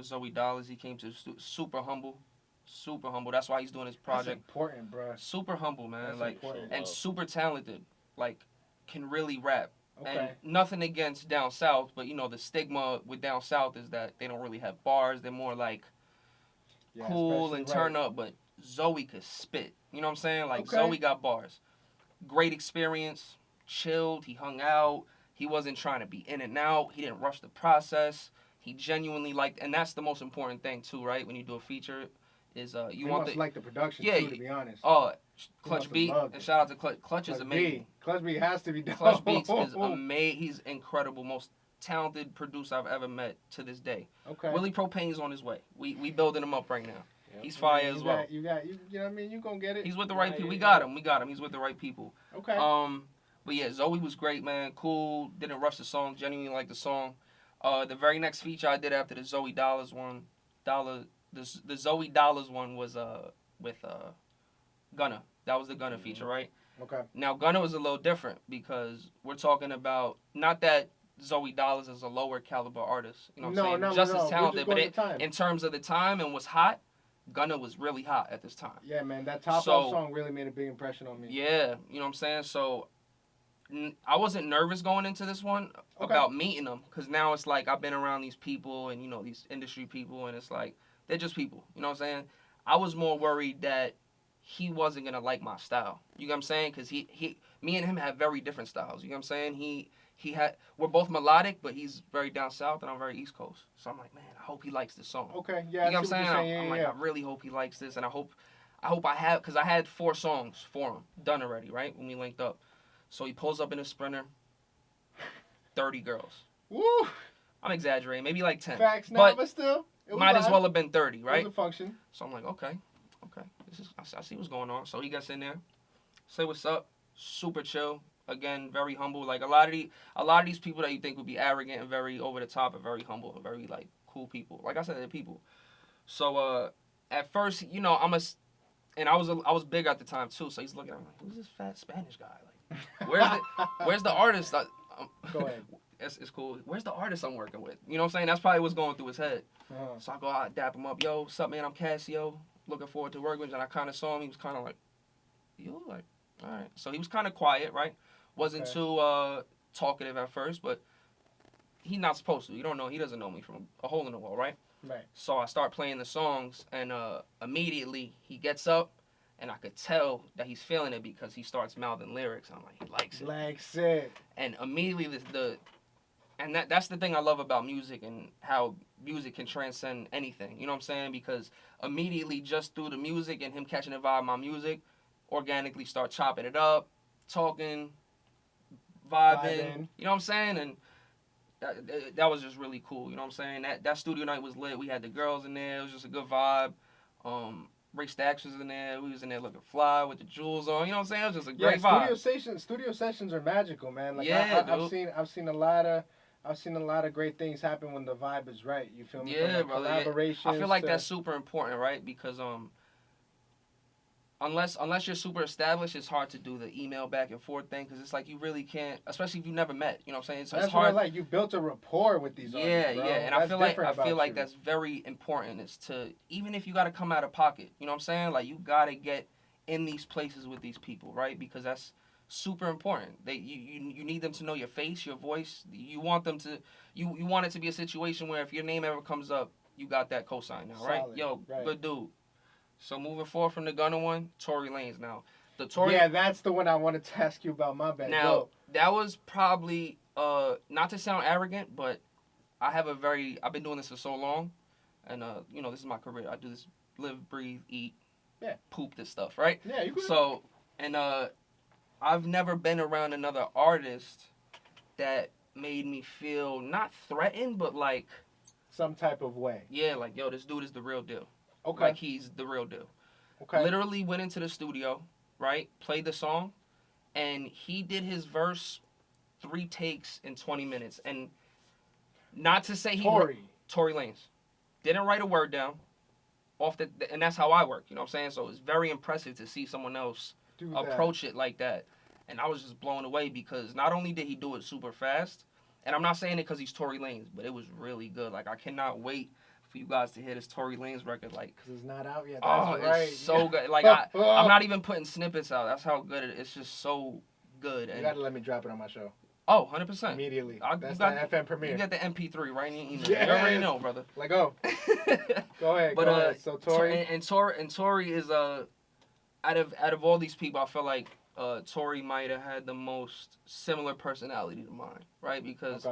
Zoe Dollars. He came to super humble. That's why he's doing his project. That's important, bro. Super humble, man. That's important. And super talented. Like, can really rap. Okay. And nothing against down south, but the stigma with down south is that they don't really have bars. They're more like cool and turn up. But Zoe could spit. You know what I'm saying? Like Zoe got bars. Great experience. Chilled. He hung out. He wasn't trying to be in and out. He didn't rush the process. He genuinely liked, and that's the most important thing too, right? When you do a feature, is you want the production too, to be honest. Oh, Clutch Beat, and shout out to Clutch. Clutch is amazing. Clutch Beat has to be done. Clutch Beats is amazing. He's incredible. Most talented producer I've ever met to this day. Okay. Willie Propane's on his way. We building him up right now. Yep. He's fire as well. You know what I mean? You gonna get it. He's with the right people. We got him. He's with the right people. Okay. But yeah, Zoe was great, man. Cool. Didn't rush the song. Genuinely liked the song. The very next feature I did after the Zoe Dollars one, the Zoe Dollars one was with Gunna. That was the Gunna feature, right? Okay. Now Gunna was a little different because we're talking about not that Zoe Dollars is a lower caliber artist. You know what I'm saying? Just as talented, but in terms of the time and what's hot, Gunna was really hot at this time. Yeah, man. That Top Off song really made a big impression on me. Yeah, you know what I'm saying? So I wasn't nervous going into this one about meeting them, because now it's like I've been around these people and these industry people, and it's like they're just people. You know what I'm saying? I was more worried that he wasn't gonna like my style. You know what I'm saying? Because me and him have very different styles. You know what I'm saying? We're both melodic, but he's very down south and I'm very East Coast. So I'm like, man, I hope he likes this song. Okay, yeah. You know what I'm saying? I'm like, I really hope he likes this, and I hope I have, because I had 4 songs for him done already, right, when we linked up. So he pulls up in a Sprinter, 30 girls. Woo! I'm exaggerating, maybe like 10. Facts, but still, it might as well have been 30, right? It was a function. So I'm like, okay, I see what's going on. So he gets in there, say what's up, super chill. Again, very humble. Like a lot of these people that you think would be arrogant and very over the top are very humble and very like cool people. Like I said, they're people. So at first, and I was big at the time too. So he's looking at me like, who's this fat Spanish guy? Like, where's the artist? Go ahead. It's cool. Where's the artist I'm working with? You know what I'm saying? That's probably what's going through his head. Uh-huh. So I go out, dap him up. Yo, what's up, man? I'm Cascio. Looking forward to working with you. And I kind of saw him. He was kind of like, you? Like, all right. So he was kind of quiet, right? Wasn't too talkative at first, but he's not supposed to. You don't know. He doesn't know me from a hole in the wall, right? Right. So I start playing the songs, and immediately he gets up, and I could tell that he's feeling it because he starts mouthing lyrics. I'm like, he likes it. Likes it. And immediately that's the thing I love about music and how music can transcend anything. You know what I'm saying? Because immediately just through the music and him catching the vibe of my music, organically start chopping it up, talking, vibing. You know what I'm saying? And that was just really cool. You know what I'm saying? That studio night was lit. We had the girls in there. It was just a good vibe. Ray Stacks was in there. We was in there looking fly with the jewels on. You know what I'm saying? It was just a great vibe. Studio sessions are magical, man. Like Yeah, I've seen a lot of great things happen when the vibe is right. You feel me? Yeah, From, brother. Collaborations. I feel like that's super important, right? Because unless you're super established, it's hard to do the email back and forth thing because it's like you really can't, especially if you never met. You know what I'm saying? So that's it's hard. What I like. You built a rapport with these artists, bro. And that's I feel like that's very important. Is to even if you got to come out of pocket. You know what I'm saying? Like you got to get in these places with these people, right? Because that's super important. You need them to know your face, your voice. You want them to you want it to be a situation where if your name ever comes up, you got that cosign now, right? Solid, Yo, right. Good dude. So moving forward from the Gunna one, Tory Lanez now. Yeah, that's the one I wanted to ask you about. My bad. Now that was probably not to sound arrogant, but I've been doing this for so long, and this is my career. I do this, live, breathe, eat, poop this stuff, right? Yeah, you could. So and I've never been around another artist that made me feel not threatened, but like some type of way. Yeah, like yo, this dude is the real deal. Okay. Like he's the real deal. Okay. Literally went into the studio, right? Played the song, and he did his verse 3 takes in 20 minutes. And not to say Tory Lanez didn't write a word down and that's how I work, you know what I'm saying? So it's very impressive to see someone else approach it like that. And I was just blown away because not only did he do it super fast, and I'm not saying it because he's Tory Lanez, but it was really good. Like I cannot wait for you guys to hear this Tory Lanez record, like, because it's not out yet. That's right. It's so good. Like I'm not even putting snippets out. That's how good it is. It's just so good. You gotta let me drop it on my show. Oh, 100%. Immediately. That's the FM premiere. You got the MP3 right in your email. Yes. You already know, brother. Let go. Go ahead. But go ahead. So Tory and Tory is out of all these people, I feel like Tory might have had the most similar personality to mine, right? Because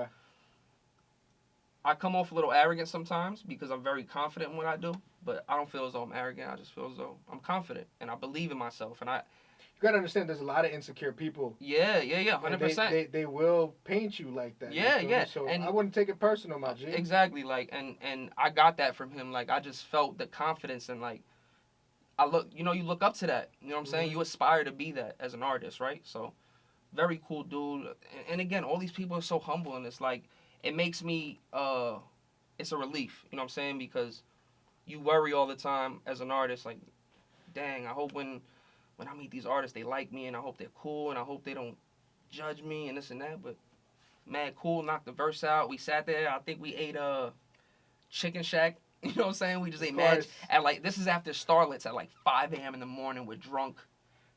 I come off a little arrogant sometimes because I'm very confident in what I do, but I don't feel as though I'm arrogant. I just feel as though I'm confident and I believe in myself. And you gotta understand, there's a lot of insecure people. Yeah, 100%. They will paint you like that. Yeah. So and I wouldn't take it personal, my G. Exactly, like, and I got that from him. Like, I just felt the confidence and like, you look up to that. You know what I'm saying? You aspire to be that as an artist, right? So, very cool dude. And again, all these people are so humble, and it's like, it makes me, it's a relief. You know what I'm saying? Because you worry all the time as an artist, like, dang, I hope when I meet these artists, they like me, and I hope they're cool, and I hope they don't judge me, and this and that. But, man, cool, knocked the verse out. We sat there. I think we ate Chicken Shack. You know what I'm saying? We just ate mad. And, like, this is after Starlets at, like, 5 a.m. in the morning. We're drunk.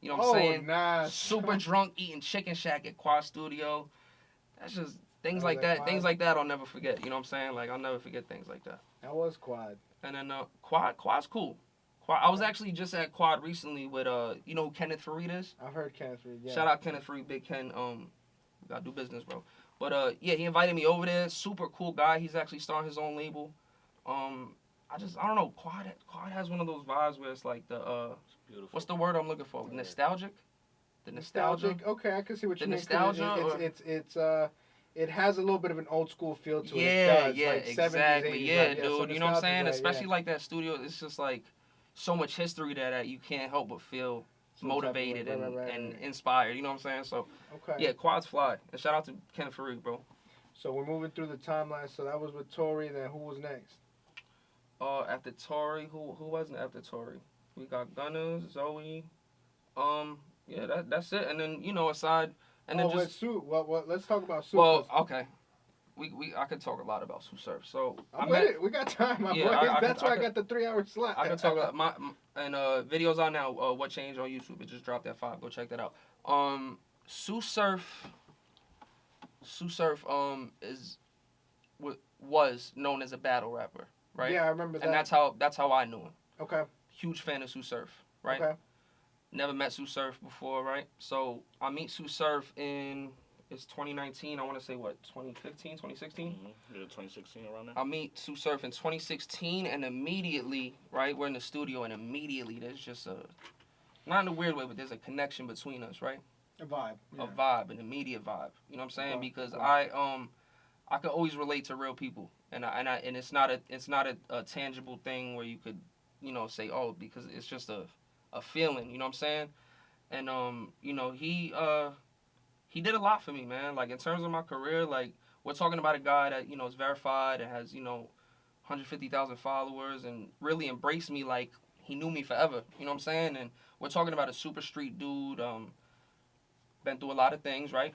You know what I'm saying? Nice. Super drunk, eating Chicken Shack at Quad Studio. That's just things like that. Things like that I'll never forget. You know what I'm saying? Like, I'll never forget things like that. That was Quad. And then Quad's cool. I was actually just at Quad recently with you know who Kenneth Fareed is? I've heard Kenneth Fareed. Yeah. Shout out Kenneth Fareed, Big Ken. We gotta do business, bro. But yeah, he invited me over there. Super cool guy. He's actually starting his own label. I don't know. Quad has one of those vibes where it's like the Beautiful. what's the word I'm looking for? Nostalgic. The nostalgia. Okay, I can see what you mean. Nostalgia. It has a little bit of an old school feel to it. Yeah, It does, like exactly. 70s, 80s, yeah, like, dude. so You know what I'm saying? right, Especially like that studio. It's just like so much history that you can't help but feel motivated and inspired. You know what I'm saying? So yeah, Quad's fly. And shout out to Kenneth Fareed, bro. So we're moving through the timeline. So that was with Tory. Then who was next? After Tory, who wasn't after Tory? We got Gunners, Zoe. Yeah, that's it. And then aside, and then just let's talk about Sue. well, okay. I could talk a lot about Sue Surf. So I'm with it. We got time, my boy. That's why I got the 3-hour slot. I could talk about and videos on now. What changed on YouTube? It just dropped at 5. Go check that out. Sue Surf. Was known as a battle rapper, right? Yeah, I remember that. And that's how I knew him. Okay. Huge fan of Sue Surf, right? Okay. Never met Sue Surf before, right? So I meet Sue Surf it's 2019. I want to say what, 2015, 2016? Mm-hmm. Yeah, 2016 around there. I meet Sue Surf in 2016, and immediately, right, we're in the studio, and immediately there's just not in a weird way, but there's a connection between us, right? A vibe. Yeah. A vibe, an immediate vibe. You know what I'm saying? Because I could always relate to real people, and it's not a tangible thing where you could, say, oh, because it's just a feeling. You know what I'm saying? And he did a lot for me, man. Like in terms of my career, like we're talking about a guy that is verified and has 150,000 followers and really embraced me like he knew me forever. You know what I'm saying? And we're talking about a super street dude. Been through a lot of things, right?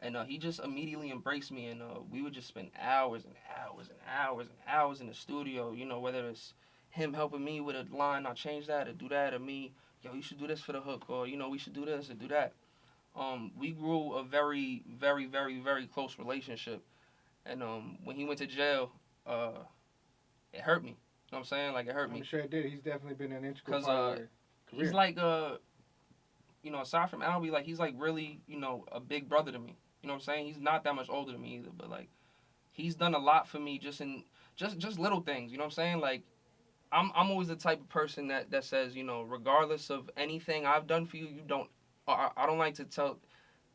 And he just immediately embraced me, and we would just spend hours and hours and hours and hours in the studio, whether it's him helping me with a line, I'll change that, or do that, or me, yo, you should do this for the hook, or, we should do this or do that. We grew a very, very, very, very close relationship, and when he went to jail, it hurt me. You know what I'm saying? Like, it hurt me. I'm sure it did. He's definitely been an integral part of your career. He's like, aside from Albie, like, he's like really, a big brother to me. You know what I'm saying? He's not that much older than me either, but like, he's done a lot for me just in just little things. You know what I'm saying? Like, I'm always the type of person that says, regardless of anything I've done for you, you don't. I don't like to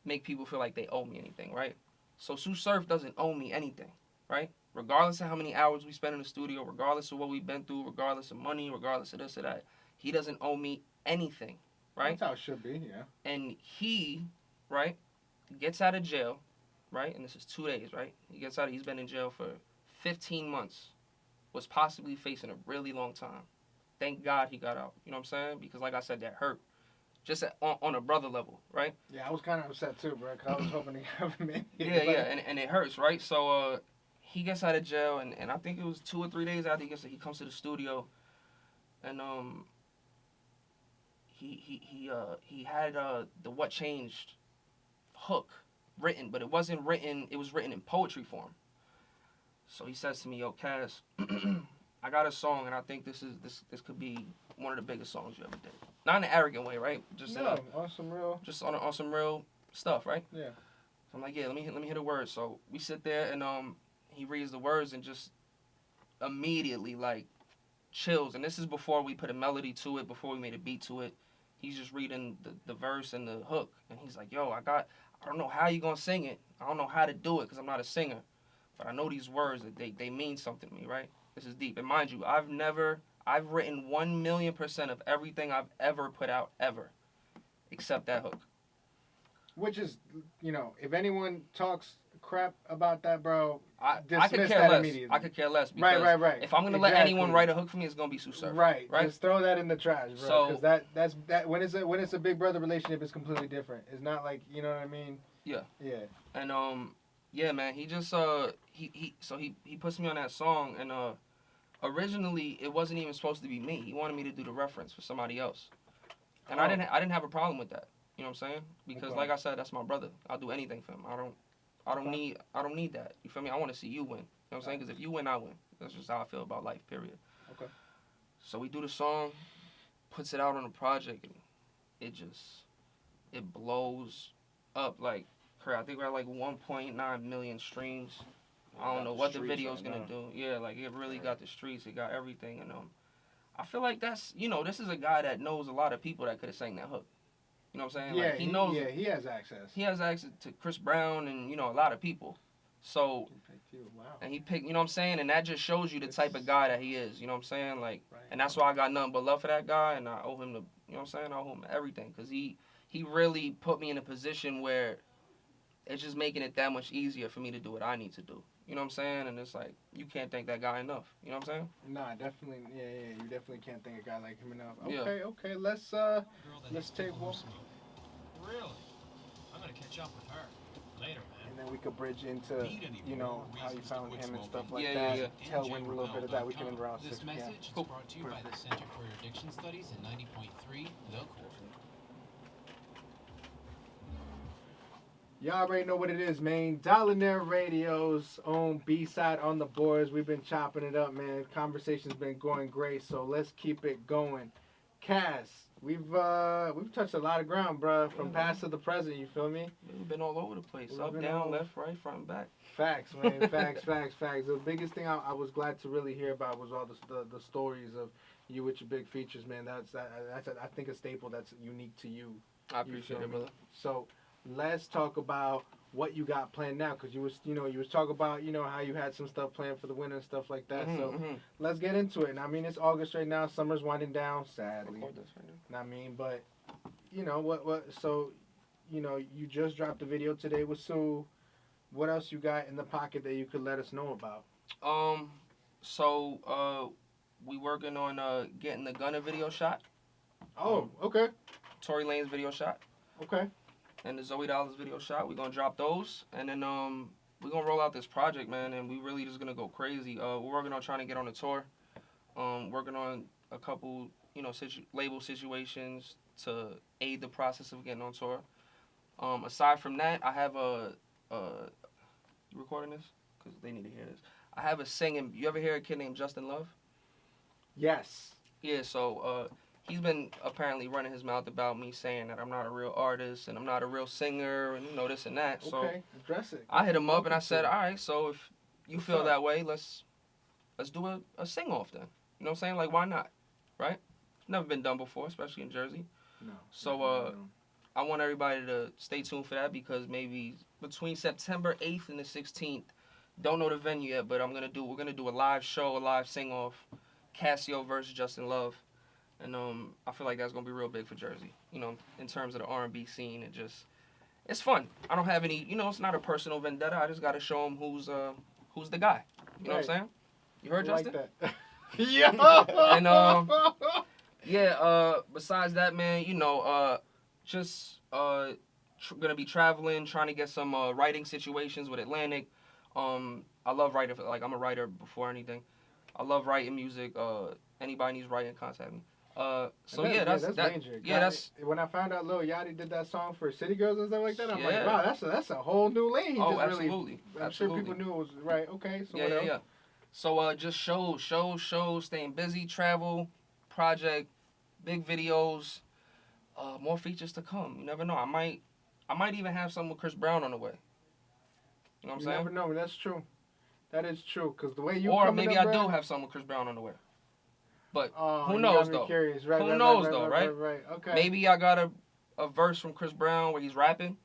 make people feel like they owe me anything, right? So Sue Surf doesn't owe me anything, right? Regardless of how many hours we spend in the studio, regardless of what we've been through, regardless of money, regardless of this or that, he doesn't owe me anything, right? That's how it should be, yeah. And he, right, gets out of jail, right? And this is 2 days, right? He's been in jail for 15 months. Was possibly facing a really long time. Thank God he got out. You know what I'm saying? Because like I said, that hurt. Just on a brother level, right? Yeah, I was kind of upset too, bro, because I was hoping he haven't made it. Yeah, and it hurts, right? So he gets out of jail, and I think it was 2 or 3 days after he comes to the studio, and he had the What Changed hook written, but it wasn't written. It was written in poetry form. So he says to me, "Yo, Cass, I got a song, and I think this could be one of the biggest songs you ever did. Not in an arrogant way, right? Just on some real. Just on some real stuff, right? Yeah. So I'm like, yeah, let me hear the words. So we sit there, and he reads the words, and just immediately like chills. And this is before we put a melody to it, before we made a beat to it. He's just reading the verse and the hook, and he's like, yo, I don't know how you gonna sing it. I don't know how to do it because I'm not a singer. But I know these words, that they mean something to me, right? This is deep. And mind you, I've written 1,000,000% of everything I've ever put out, ever. Except that hook. Which is, if anyone talks crap about that, bro, I dismiss could care that less. immediately. I could care less. Because right. If I'm going to let anyone write a hook for me, it's going to be Sue Surf. Right. Just throw that in the trash, bro. So, because that's when it's a big brother relationship, it's completely different. It's not like, you know what I mean? Yeah. Yeah. And, yeah, man, he just, he puts me on that song, and, originally, it wasn't even supposed to be me. He wanted me to do the reference for somebody else. And I didn't have a problem with that. You know what I'm saying? Because like I said, that's my brother. I'll do anything for him. I don't need that. You feel me? I want to see you win. You know what I'm saying? Because if you win, I win. That's just how I feel about life, period. Okay. So we do the song, puts it out on the project, and it blows up like crazy. I think we're at like 1.9 million streams. I don't know what the video's gonna do. Yeah, like it really got the streets. It got everything, and I feel like that's this is a guy that knows a lot of people that could have sang that hook. You know what I'm saying? Yeah, like, he knows. Yeah, he has access. He has access to Chris Brown and a lot of people. So. Wow. And he picked. You know what I'm saying? And that just shows you the type of guy that he is. You know what I'm saying? Like, right. And that's why I got nothing but love for that guy, and I owe him I owe him everything, because he really put me in a position where it's just making it that much easier for me to do what I need to do. You know what I'm saying? And it's like, you can't thank that guy enough. You know what I'm saying? Nah, definitely. Yeah. You definitely can't think a guy like him enough. Yeah. Okay. Let's take one. Really? I'm gonna catch up with her later, man. And then we could bridge into, you know, how you found him and stuff like Yeah, that. yeah. Tailwind a little bit of that. We can end around 6 This p.m. message is brought to you by the Center for Addiction Studies and 90.3 The Core. Y'all already know what it is, man. Dollarnaire Radio's own B-side on the boards. We've been chopping it up, man. Conversation's been going great, so let's keep it going. Cass, we've touched a lot of ground, bro. From past to the present, you feel me? We've been all over the place. We've Up, been down, all- left, right, front, and back. Facts, man. Facts. The biggest thing I was glad to really hear about was all the stories of you with your big features, man. That's I think a staple that's unique to you. I appreciate it, brother. So let's talk about what you got planned now, because you was talking about how you had some stuff planned for the winter and stuff like that. So let's get into it. And I mean, it's August right now. Summer's winding down, sadly. Record this right now. I mean, but what? So you just dropped a video today with Sue. What else you got in the pocket that you could let us know about? So we working on getting the Gunna video shot. Oh, okay. Tory Lanez video shot. Okay. And the Zoe Dollars video shot. We're gonna drop those, and then we're gonna roll out this project, man, and we really just gonna go crazy. We're working on trying to get on a tour. Working on a couple, label situations to aid the process of getting on tour. Aside from that, I have you recording this? Because they need to hear this. I have a singing. You ever hear a kid named Justin Love? Yes. Yeah. So he's been apparently running his mouth about me, saying that I'm not a real artist and I'm not a real singer and this and that. So Okay. Address it. I hit him up and I said, all right, so if you What's feel up? that way, let's do a sing off then. You know what I'm saying? Like, why not? Right? Never been done before, especially in Jersey. No. So No. I want everybody to stay tuned for that, because maybe between September 8th and the 16th, don't know the venue yet, but we're gonna do a live show, a live sing off, Cascio versus Justin Love. And I feel like that's gonna be real big for Jersey. In terms of the R&B scene, it's fun. I don't have any, it's not a personal vendetta. I just gotta show them who's the guy. You know what I'm saying? You heard, like Justin? that. Yeah. And besides that, man, gonna be traveling, trying to get some writing situations with Atlantic. I love writing. Like, I'm a writer before anything. I love writing music. Anybody needs writing, contact me. That's major. Yeah, that's when I found out Lil Yachty did that song for City Girls and stuff like that. I'm like, Yeah. wow, that's a whole new lane. He just absolutely. Really, I'm Absolutely. sure people knew it was right. Okay, so what yeah, else? yeah. So just shows, staying busy, travel, project, big videos, more features to come. You never know. I might even have something with Chris Brown on the way. You know what I'm You saying? never know. That's true. That is true. Because the way you Or coming maybe up, I bro, do have something with Chris Brown on the way. But Oh, who you knows, got me though? Curious. Right, Who right, knows, right, though, right? Okay. Maybe I got a verse from Chris Brown where he's rapping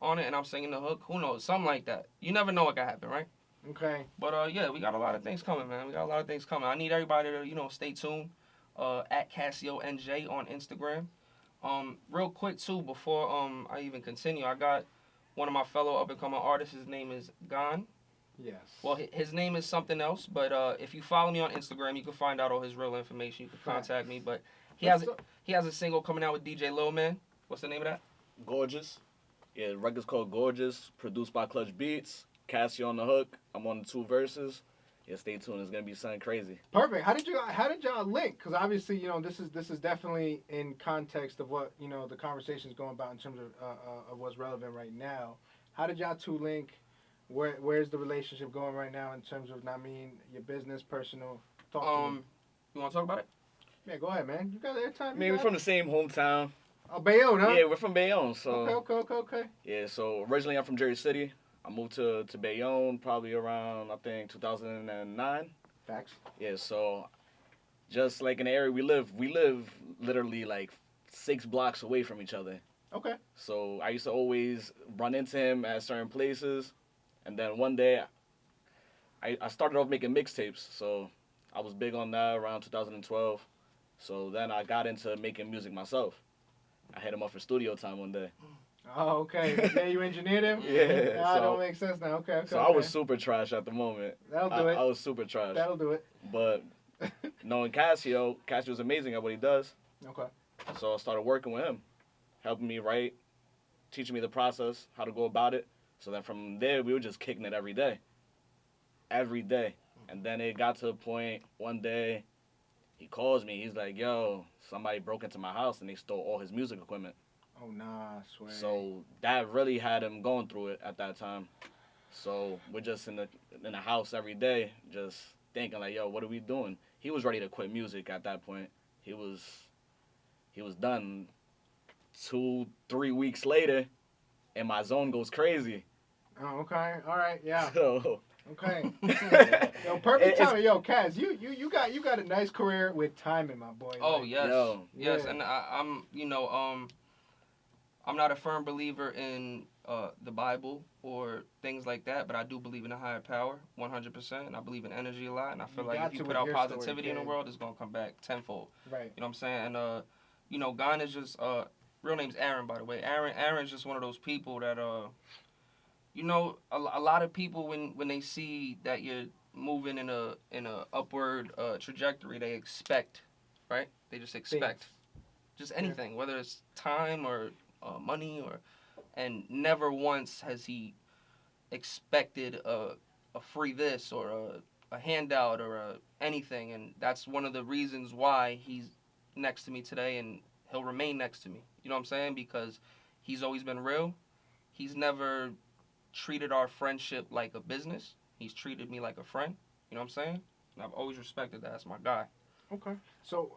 on it and I'm singing the hook. Who knows? Something like that. You never know what can happen, right? Okay. But yeah, we got a lot of things coming, man. We got a lot of things coming. I need everybody to, stay tuned. At Cascio NJ on Instagram. Real quick too, before I even continue, I got one of my fellow up and coming artists. His name is Gon. Yes. Well, his name is something else, but if you follow me on Instagram, you can find out all his real information. You can contact me. But he has a single coming out with DJ Lil Man. What's the name of that? Gorgeous. Yeah, the record's called Gorgeous, produced by Clutch Beats. Cassie on the hook. I'm on the 2 verses. Yeah, stay tuned. It's gonna be something crazy. Perfect. How did y'all link? Because obviously, this is definitely in context of what the conversation is going about in terms of what's relevant right now. How did y'all 2 link? Where's the relationship going right now in terms of your business, personal? Talk to me. You want to talk about it? Yeah, go ahead, man. You got airtime. I mean, we're from the same hometown. Oh, Bayonne, huh? Yeah, we're from Bayonne. So Okay. yeah, so originally I'm from Jersey City. I moved to Bayonne probably around, I think, 2009. Facts. Yeah, so just like in the area we live literally like 6 blocks away from each other. Okay. So I used to always run into him at certain places. And then one day, I started off making mixtapes. So I was big on that around 2012. So then I got into making music myself. I hit him up for studio time one day. Oh, okay. Yeah, you engineered him? Yeah, That so- don't make sense now. Okay, okay. So I was super trash at the moment. That'll do it. I was super trash. That'll do it. But knowing Cassio's amazing at what he does. Okay. So I started working with him, helping me write, teaching me the process, how to go about it. So then from there, we were just kicking it every day. Every day. And then it got to a point, one day, he calls me. He's like, yo, somebody broke into my house and they stole all his music equipment. Oh, nah, I swear. So that really had him going through it at that time. So we're just in the house every day, just thinking like, yo, what are we doing? He was ready to quit music at that point. He was done. 2-3 weeks later, and my zone goes crazy. Oh, okay. All right. Yeah. So Okay. Yo, perfect timing. Yo, Kaz, you got a nice career with timing, my boy. Oh Like, yes, Yo. yes, Yeah. and I'm not a firm believer in the Bible or things like that, but I do believe in a higher power, 100%, and I believe in energy a lot, and I feel You like got if you to put with out your story, positivity in the kid. world, it's gonna come back tenfold. Right. You know what I'm saying? And Gon is just real name's Aaron, by the way. Aaron's just one of those people that a lot of people when they see that you're moving in a upward trajectory, they expect, right? They just expect just anything, whether it's time or money and never once has he expected a free this or a handout or anything, and that's one of the reasons why he's next to me today and he'll remain next to me. You know what I'm saying? Because he's always been real. He's never treated our friendship like a business. He's treated me like a friend. You know what I'm saying? And I've always respected that. That's my guy. Okay. So,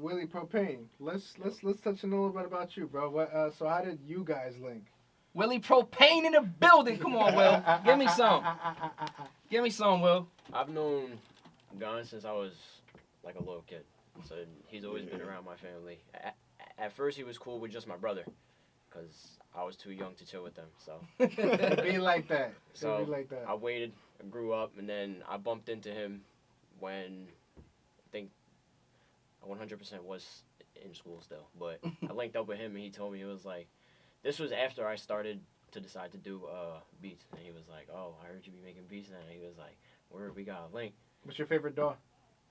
Willie Propane, let's touch on a little bit about you, bro. So how did you guys link? Willie Propane in the building. Come on, Will. Give me some. Give me some, Will. I've known Gon since I was like a little kid, so he's always been around my family. At first, he was cool with just my brother, because I was too young to chill with them. So Be like that. So, Be like that. I waited, I grew up, and then I bumped into him when I think I 100% was in school still. But I linked up with him, and he told me, it was like, this was after I started to decide to do beats, and he was like, oh, I heard you be making beats now. And he was like, word, we got a link. What's your favorite DAW?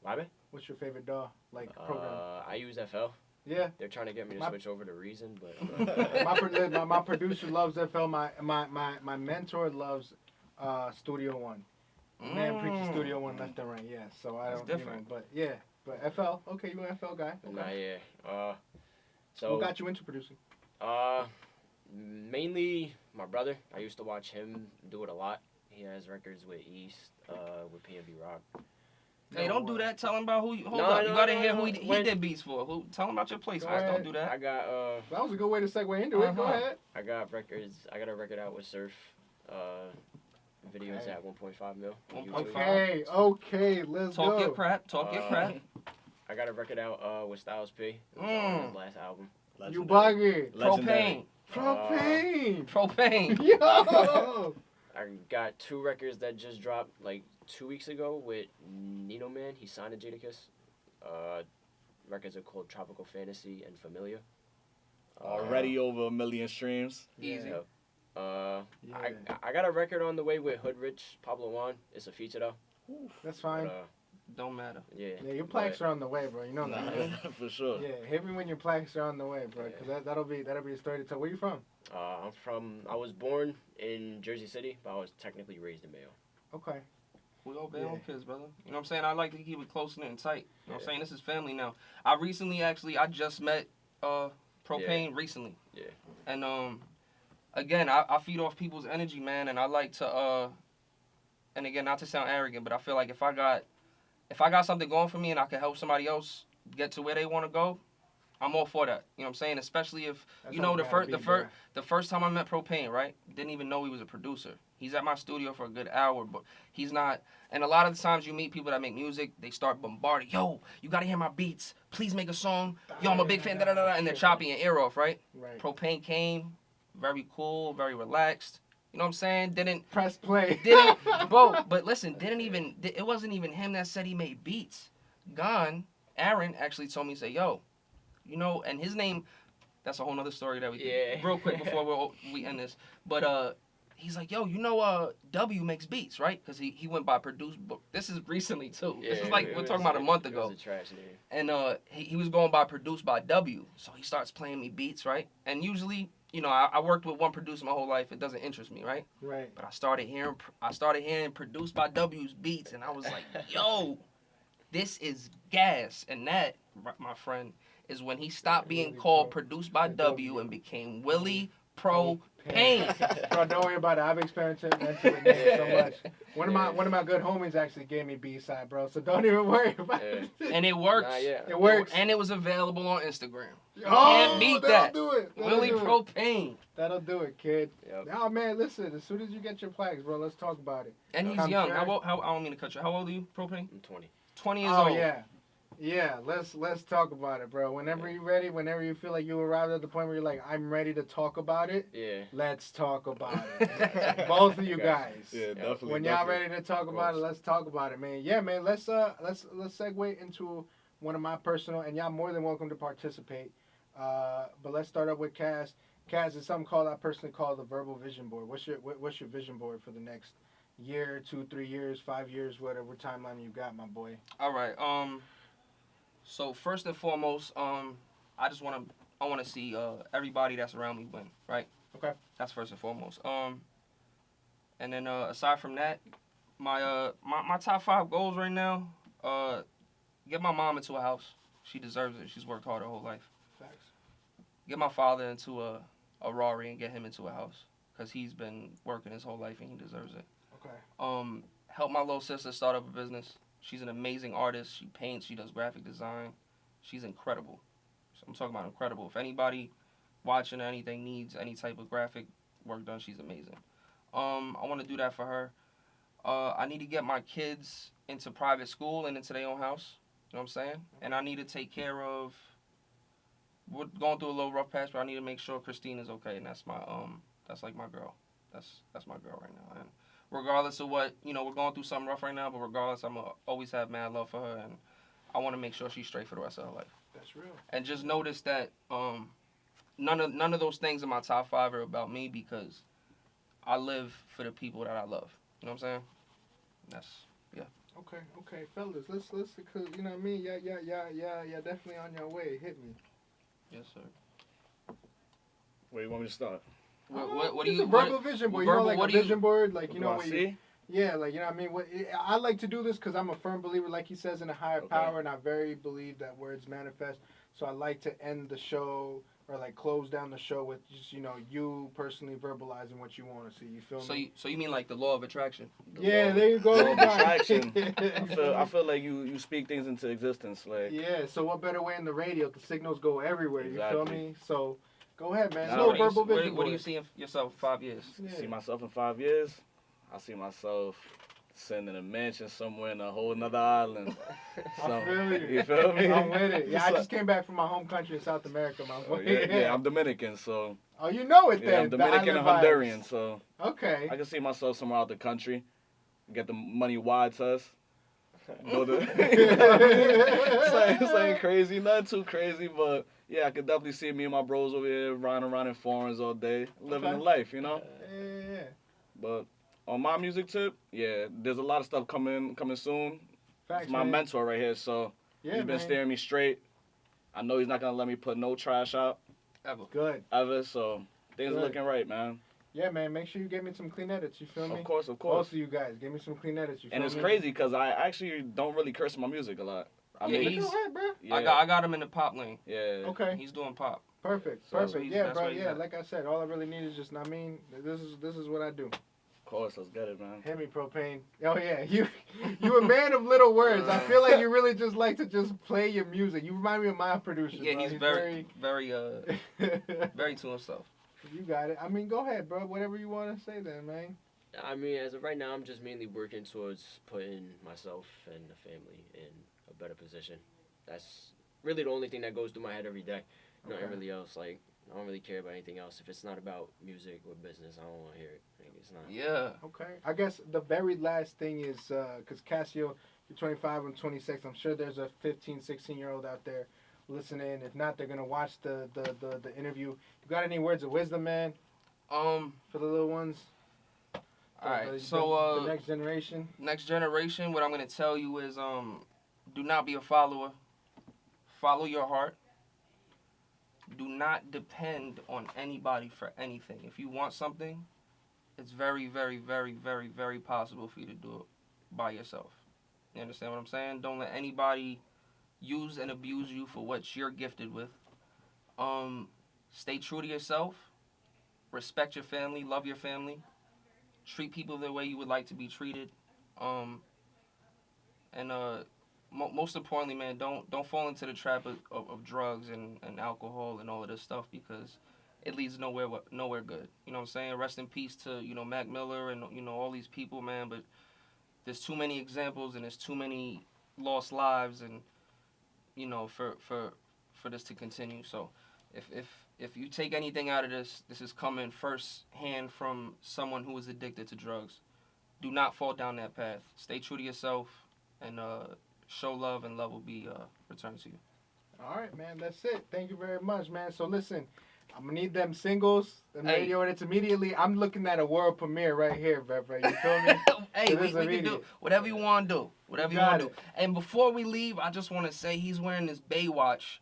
Robin? What's your favorite DAW? Like program? I use FL. Yeah. They're trying to get me to My- switch over to Reason, but my producer loves FL. My mentor loves Studio One. Man, preaches Studio One left and right. Yeah. So I That's don't. different. But yeah. But FL. Okay, you an FL guy. nah, Okay. yeah. So What got you into producing? mainly my brother. I used to watch him do it a lot. He has records with East, with PNB Rock. Hey, don't do that. Tell him about who you. Hold No, up. You no, gotta no, hear no. who he When- did beats for. Who? Tell him about your place. Go Guys, ahead. don't do that. I got That was a good way to segue into it. Go Uh-huh. ahead. I got records. I got a record out with Surf. Videos Okay. at 1.5 mil. on 1.5. YouTube. Okay. Okay. Let's Talk go. your crap. Talk your crap. I got a record out with Styles P. It was on his last album. You Legendary. bugging. Propane. Propane. Propane. Yo. I got 2 records that just dropped like 2 weeks ago with Nino Man. He signed to Jadakiss. Records are called Tropical Fantasy and Familiar. Already over 1 million streams. Easy. Yeah. Yeah. I got a record on the way with Hood Rich, Pablo Juan. It's a feature though. That's But, fine. Don't matter. yeah. Yeah, your plaques are on the way, bro. You know that. Right? For sure. Yeah, hit me when your plaques are on the way, bro. Cause that'll be a story to tell. Where you from? I was born in Jersey City, but I was technically raised in Mayo. Okay. We all been Yeah. on kids, brother. You know what I'm saying? I like to keep it close and tight. You know what I'm saying? This is family now. I just met Propane recently. Yeah. And again, I feed off people's energy, man, and I like to and again, not to sound arrogant, but I feel like if I got something going for me and I can help somebody else get to where they want to go, I'm all for that. You know what I'm saying? Especially if That's you how know it gotta be, bro. the first time I met Propane, right? Didn't even know he was a producer. He's at my studio for a good hour, but he's not. And a lot of the times you meet people that make music, they start bombarding. Yo, you gotta hear my beats. Please make a song. Yo, I'm a big fan. Da da da. And they're chopping your ear off, right? Right. Propane came, very cool, very relaxed. You know what I'm saying? Press play. But listen, it wasn't even him that said he made beats. Aaron actually told me, say, yo, you know, and his name, That's a whole nother story that we Yeah. real quick before we end this. But he's like, yo, W makes beats, right? Because he went by Produce. This is recently too. This is like we're talking about a month ago. It was a trash name. And he was going by Produced by W. So he starts playing me beats, right? And usually, I worked with one producer my whole life. It doesn't interest me, right? Right. But I started hearing Produced by W's beats, and I was like, yo, this is gas. And that, my friend, is when he stopped being Willie called Pro- Produced by W and became Willie Pro Pain. Pain. Bro, don't worry about it. I've experimented with names so much. One of my good homies actually gave me B-side, bro. So don't even worry about it. And it works. Nah, yeah. It works. And it was available on Instagram. Oh, can't beat that'll that. do it. Willie do it. Pro Pain. That'll do it, kid. Yep. Oh man, listen. As soon as you get your plaques, bro, let's talk about it. And he's I'm young. sure- I don't mean to cut you. How old are you, Propane? I'm 20. 20 years Oh old. yeah. Let's talk about it, bro. Whenever you're ready, whenever you feel like you arrived at the point where you're like, I'm ready to talk about it. Yeah. Let's talk about it. Both of you guys. Yeah, definitely. When y'all definitely. ready to talk about it, let's talk about it, man. Yeah, man. Let's segue into one of my personal, and y'all more than welcome to participate. But let's start up with Cass. Cass is something I personally call the verbal vision board. What's your vision board for the next year, 2, 3 years, 5 years, whatever timeline you got, my boy? All right. So first and foremost, I want to see everybody that's around me win, right? Okay. That's first and foremost. And then aside from that, my top 5 goals right now, get my mom into a house. She deserves it. She's worked hard her whole life. Facts. Get my father into a Rari and get him into a house, because he's been working his whole life and he deserves it. Okay. Help my little sister start up a business. She's an amazing artist. She paints. She does graphic design. She's incredible. So I'm talking about incredible. If anybody watching or anything needs any type of graphic work done, she's amazing. I want to do that for her. I need to get my kids into private school and into their own house. You know what I'm saying? And I need to take care of. We're going through a little rough patch, but I need to make sure Christine is okay, and that's like my girl. That's my girl right now. And regardless of what, we're going through something rough right now, but regardless, I'm gonna always have mad love for her, and I want to make sure she's straight for the rest of her life. That's real. And just notice that none of those things in my top 5 are about me, because I live for the people that I love. You know what I'm saying? That's Okay, fellas, let's, cause you know what I mean. Yeah, definitely on your way. Hit me. yes, sir. Where you want me to start? What do It's you a verbal vision board? verbal- Like what a do you- vision board, like What you do know I what see? Yeah, like you know what I mean. I like to do this because I'm a firm believer, like he says, in a higher Okay. power, and I very believe that words manifest. So I like to end the show or like close down the show with just you personally verbalizing what you want to see. You feel me? So you mean like the law of attraction? Yeah, there you go. Law of you got attraction. it. I feel like you speak things into existence. Like Yeah. So what better way in the radio? The signals go everywhere. You feel Exactly. me? So go ahead, man. Now, No what do you- verbal vision. What do you board. see in yourself in 5 years? Yeah. see myself in 5 years. I see myself sitting in a mansion somewhere in a whole nother island. I feel you. You feel me? I'm with it. Yeah, I So- just came back from my home country in South America, my Oh, boy. yeah, I'm Dominican, so Oh, you know it yeah, then. I'm the Dominican and island vibes. Honduran, so Okay. I can see myself somewhere out the country, get the money wide to us. Go to, it's ain't crazy, not too crazy, but yeah, I could definitely see me and my bros over here riding around in foreigns all day, living Okay. the life, you know. Yeah. But on my music tip, yeah, there's a lot of stuff coming soon. Facts, It's my man. mentor right here, so Yeah, he's been man. steering me straight. I know he's not gonna let me put no trash out Ever. Good. ever, so things Good. are looking right, man. Yeah, man. Make sure you get me some clean edits. You feel me? Of course. Both of you guys, give me some clean edits. You feel And it's me? crazy because I actually don't really curse in my music a lot. I Yeah, mean, he's- Go ahead, bro. yeah, I got him in the pop lane. yeah. Okay. He's doing pop. Perfect. So that's Perfect. what Yeah, that's bro. what he's Yeah, at. like I said, all I really need is just. I mean, this is what I do. Of course, let's get it, man. Hit me, propane. Oh yeah, you a man of little words. I feel like you really just like to just play your music. You remind me of my producer. Yeah, bro. he's very very to himself. You got it. I mean, go ahead, bro. Whatever you want to say, then, man. I mean, as of right now, I'm just mainly working towards putting myself and the family in a better position. That's really the only thing that goes through my head every day. Nothing Okay. really else. Like, I don't really care about anything else. If it's not about music or business, I don't want to hear it. Like, it's not. Yeah. Okay. I guess the very last thing is because Cascio, you're 25 and 26. I'm sure there's a 15, 16-year-old out there listening. If not, they're gonna watch the interview. You got any words of wisdom, man, for the little ones? All right. The So next generation. next generation, what I'm gonna tell you is do not be a follower. Follow your heart. Do not depend on anybody for anything. If you want something, it's very, very, very, very, very possible for you to do it by yourself. You understand what I'm saying? Don't let anybody use and abuse you for what you're gifted with. Stay true to yourself. Respect your family. Love your family. Treat people the way you would like to be treated. Most importantly, man, don't fall into the trap of drugs and alcohol and all of this stuff, because it leads nowhere good. You know what I'm saying? Rest in peace to, Mac Miller and, all these people, man. But there's too many examples and there's too many lost lives, and, for this to continue. So if you take anything out of this is coming first hand from someone who is addicted to drugs. Do not fall down that path. Stay true to yourself, and show love, and love will be returned to you. All right, man. That's it. Thank you very much, man. So listen, I'm gonna need them singles, the radio edits immediately. I'm looking at a world premiere right here, bro. You feel me? Hey, we can do whatever you want to do. Whatever you want to do. And before we leave, I just want to say he's wearing this Baywatch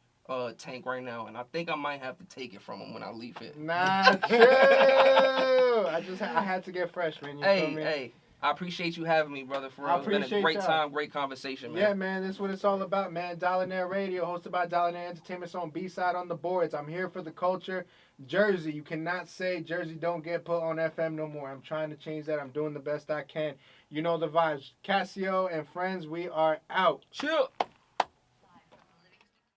tank right now, and I think I might have to take it from him when I leave here. Nah, chill. I had to get fresh, man. You feel me? Hey. I appreciate you having me, brother. For real. It's been a great time, great conversation, man. Yeah, man, this is what it's all about, man. Dollarnaire Radio, hosted by Dollarnaire Entertainment's on B-Side on the boards. I'm here for the culture. Jersey, you cannot say Jersey don't get put on FM no more. I'm trying to change that. I'm doing the best I can. You know the vibes. Cascio and friends, we are out. Chill.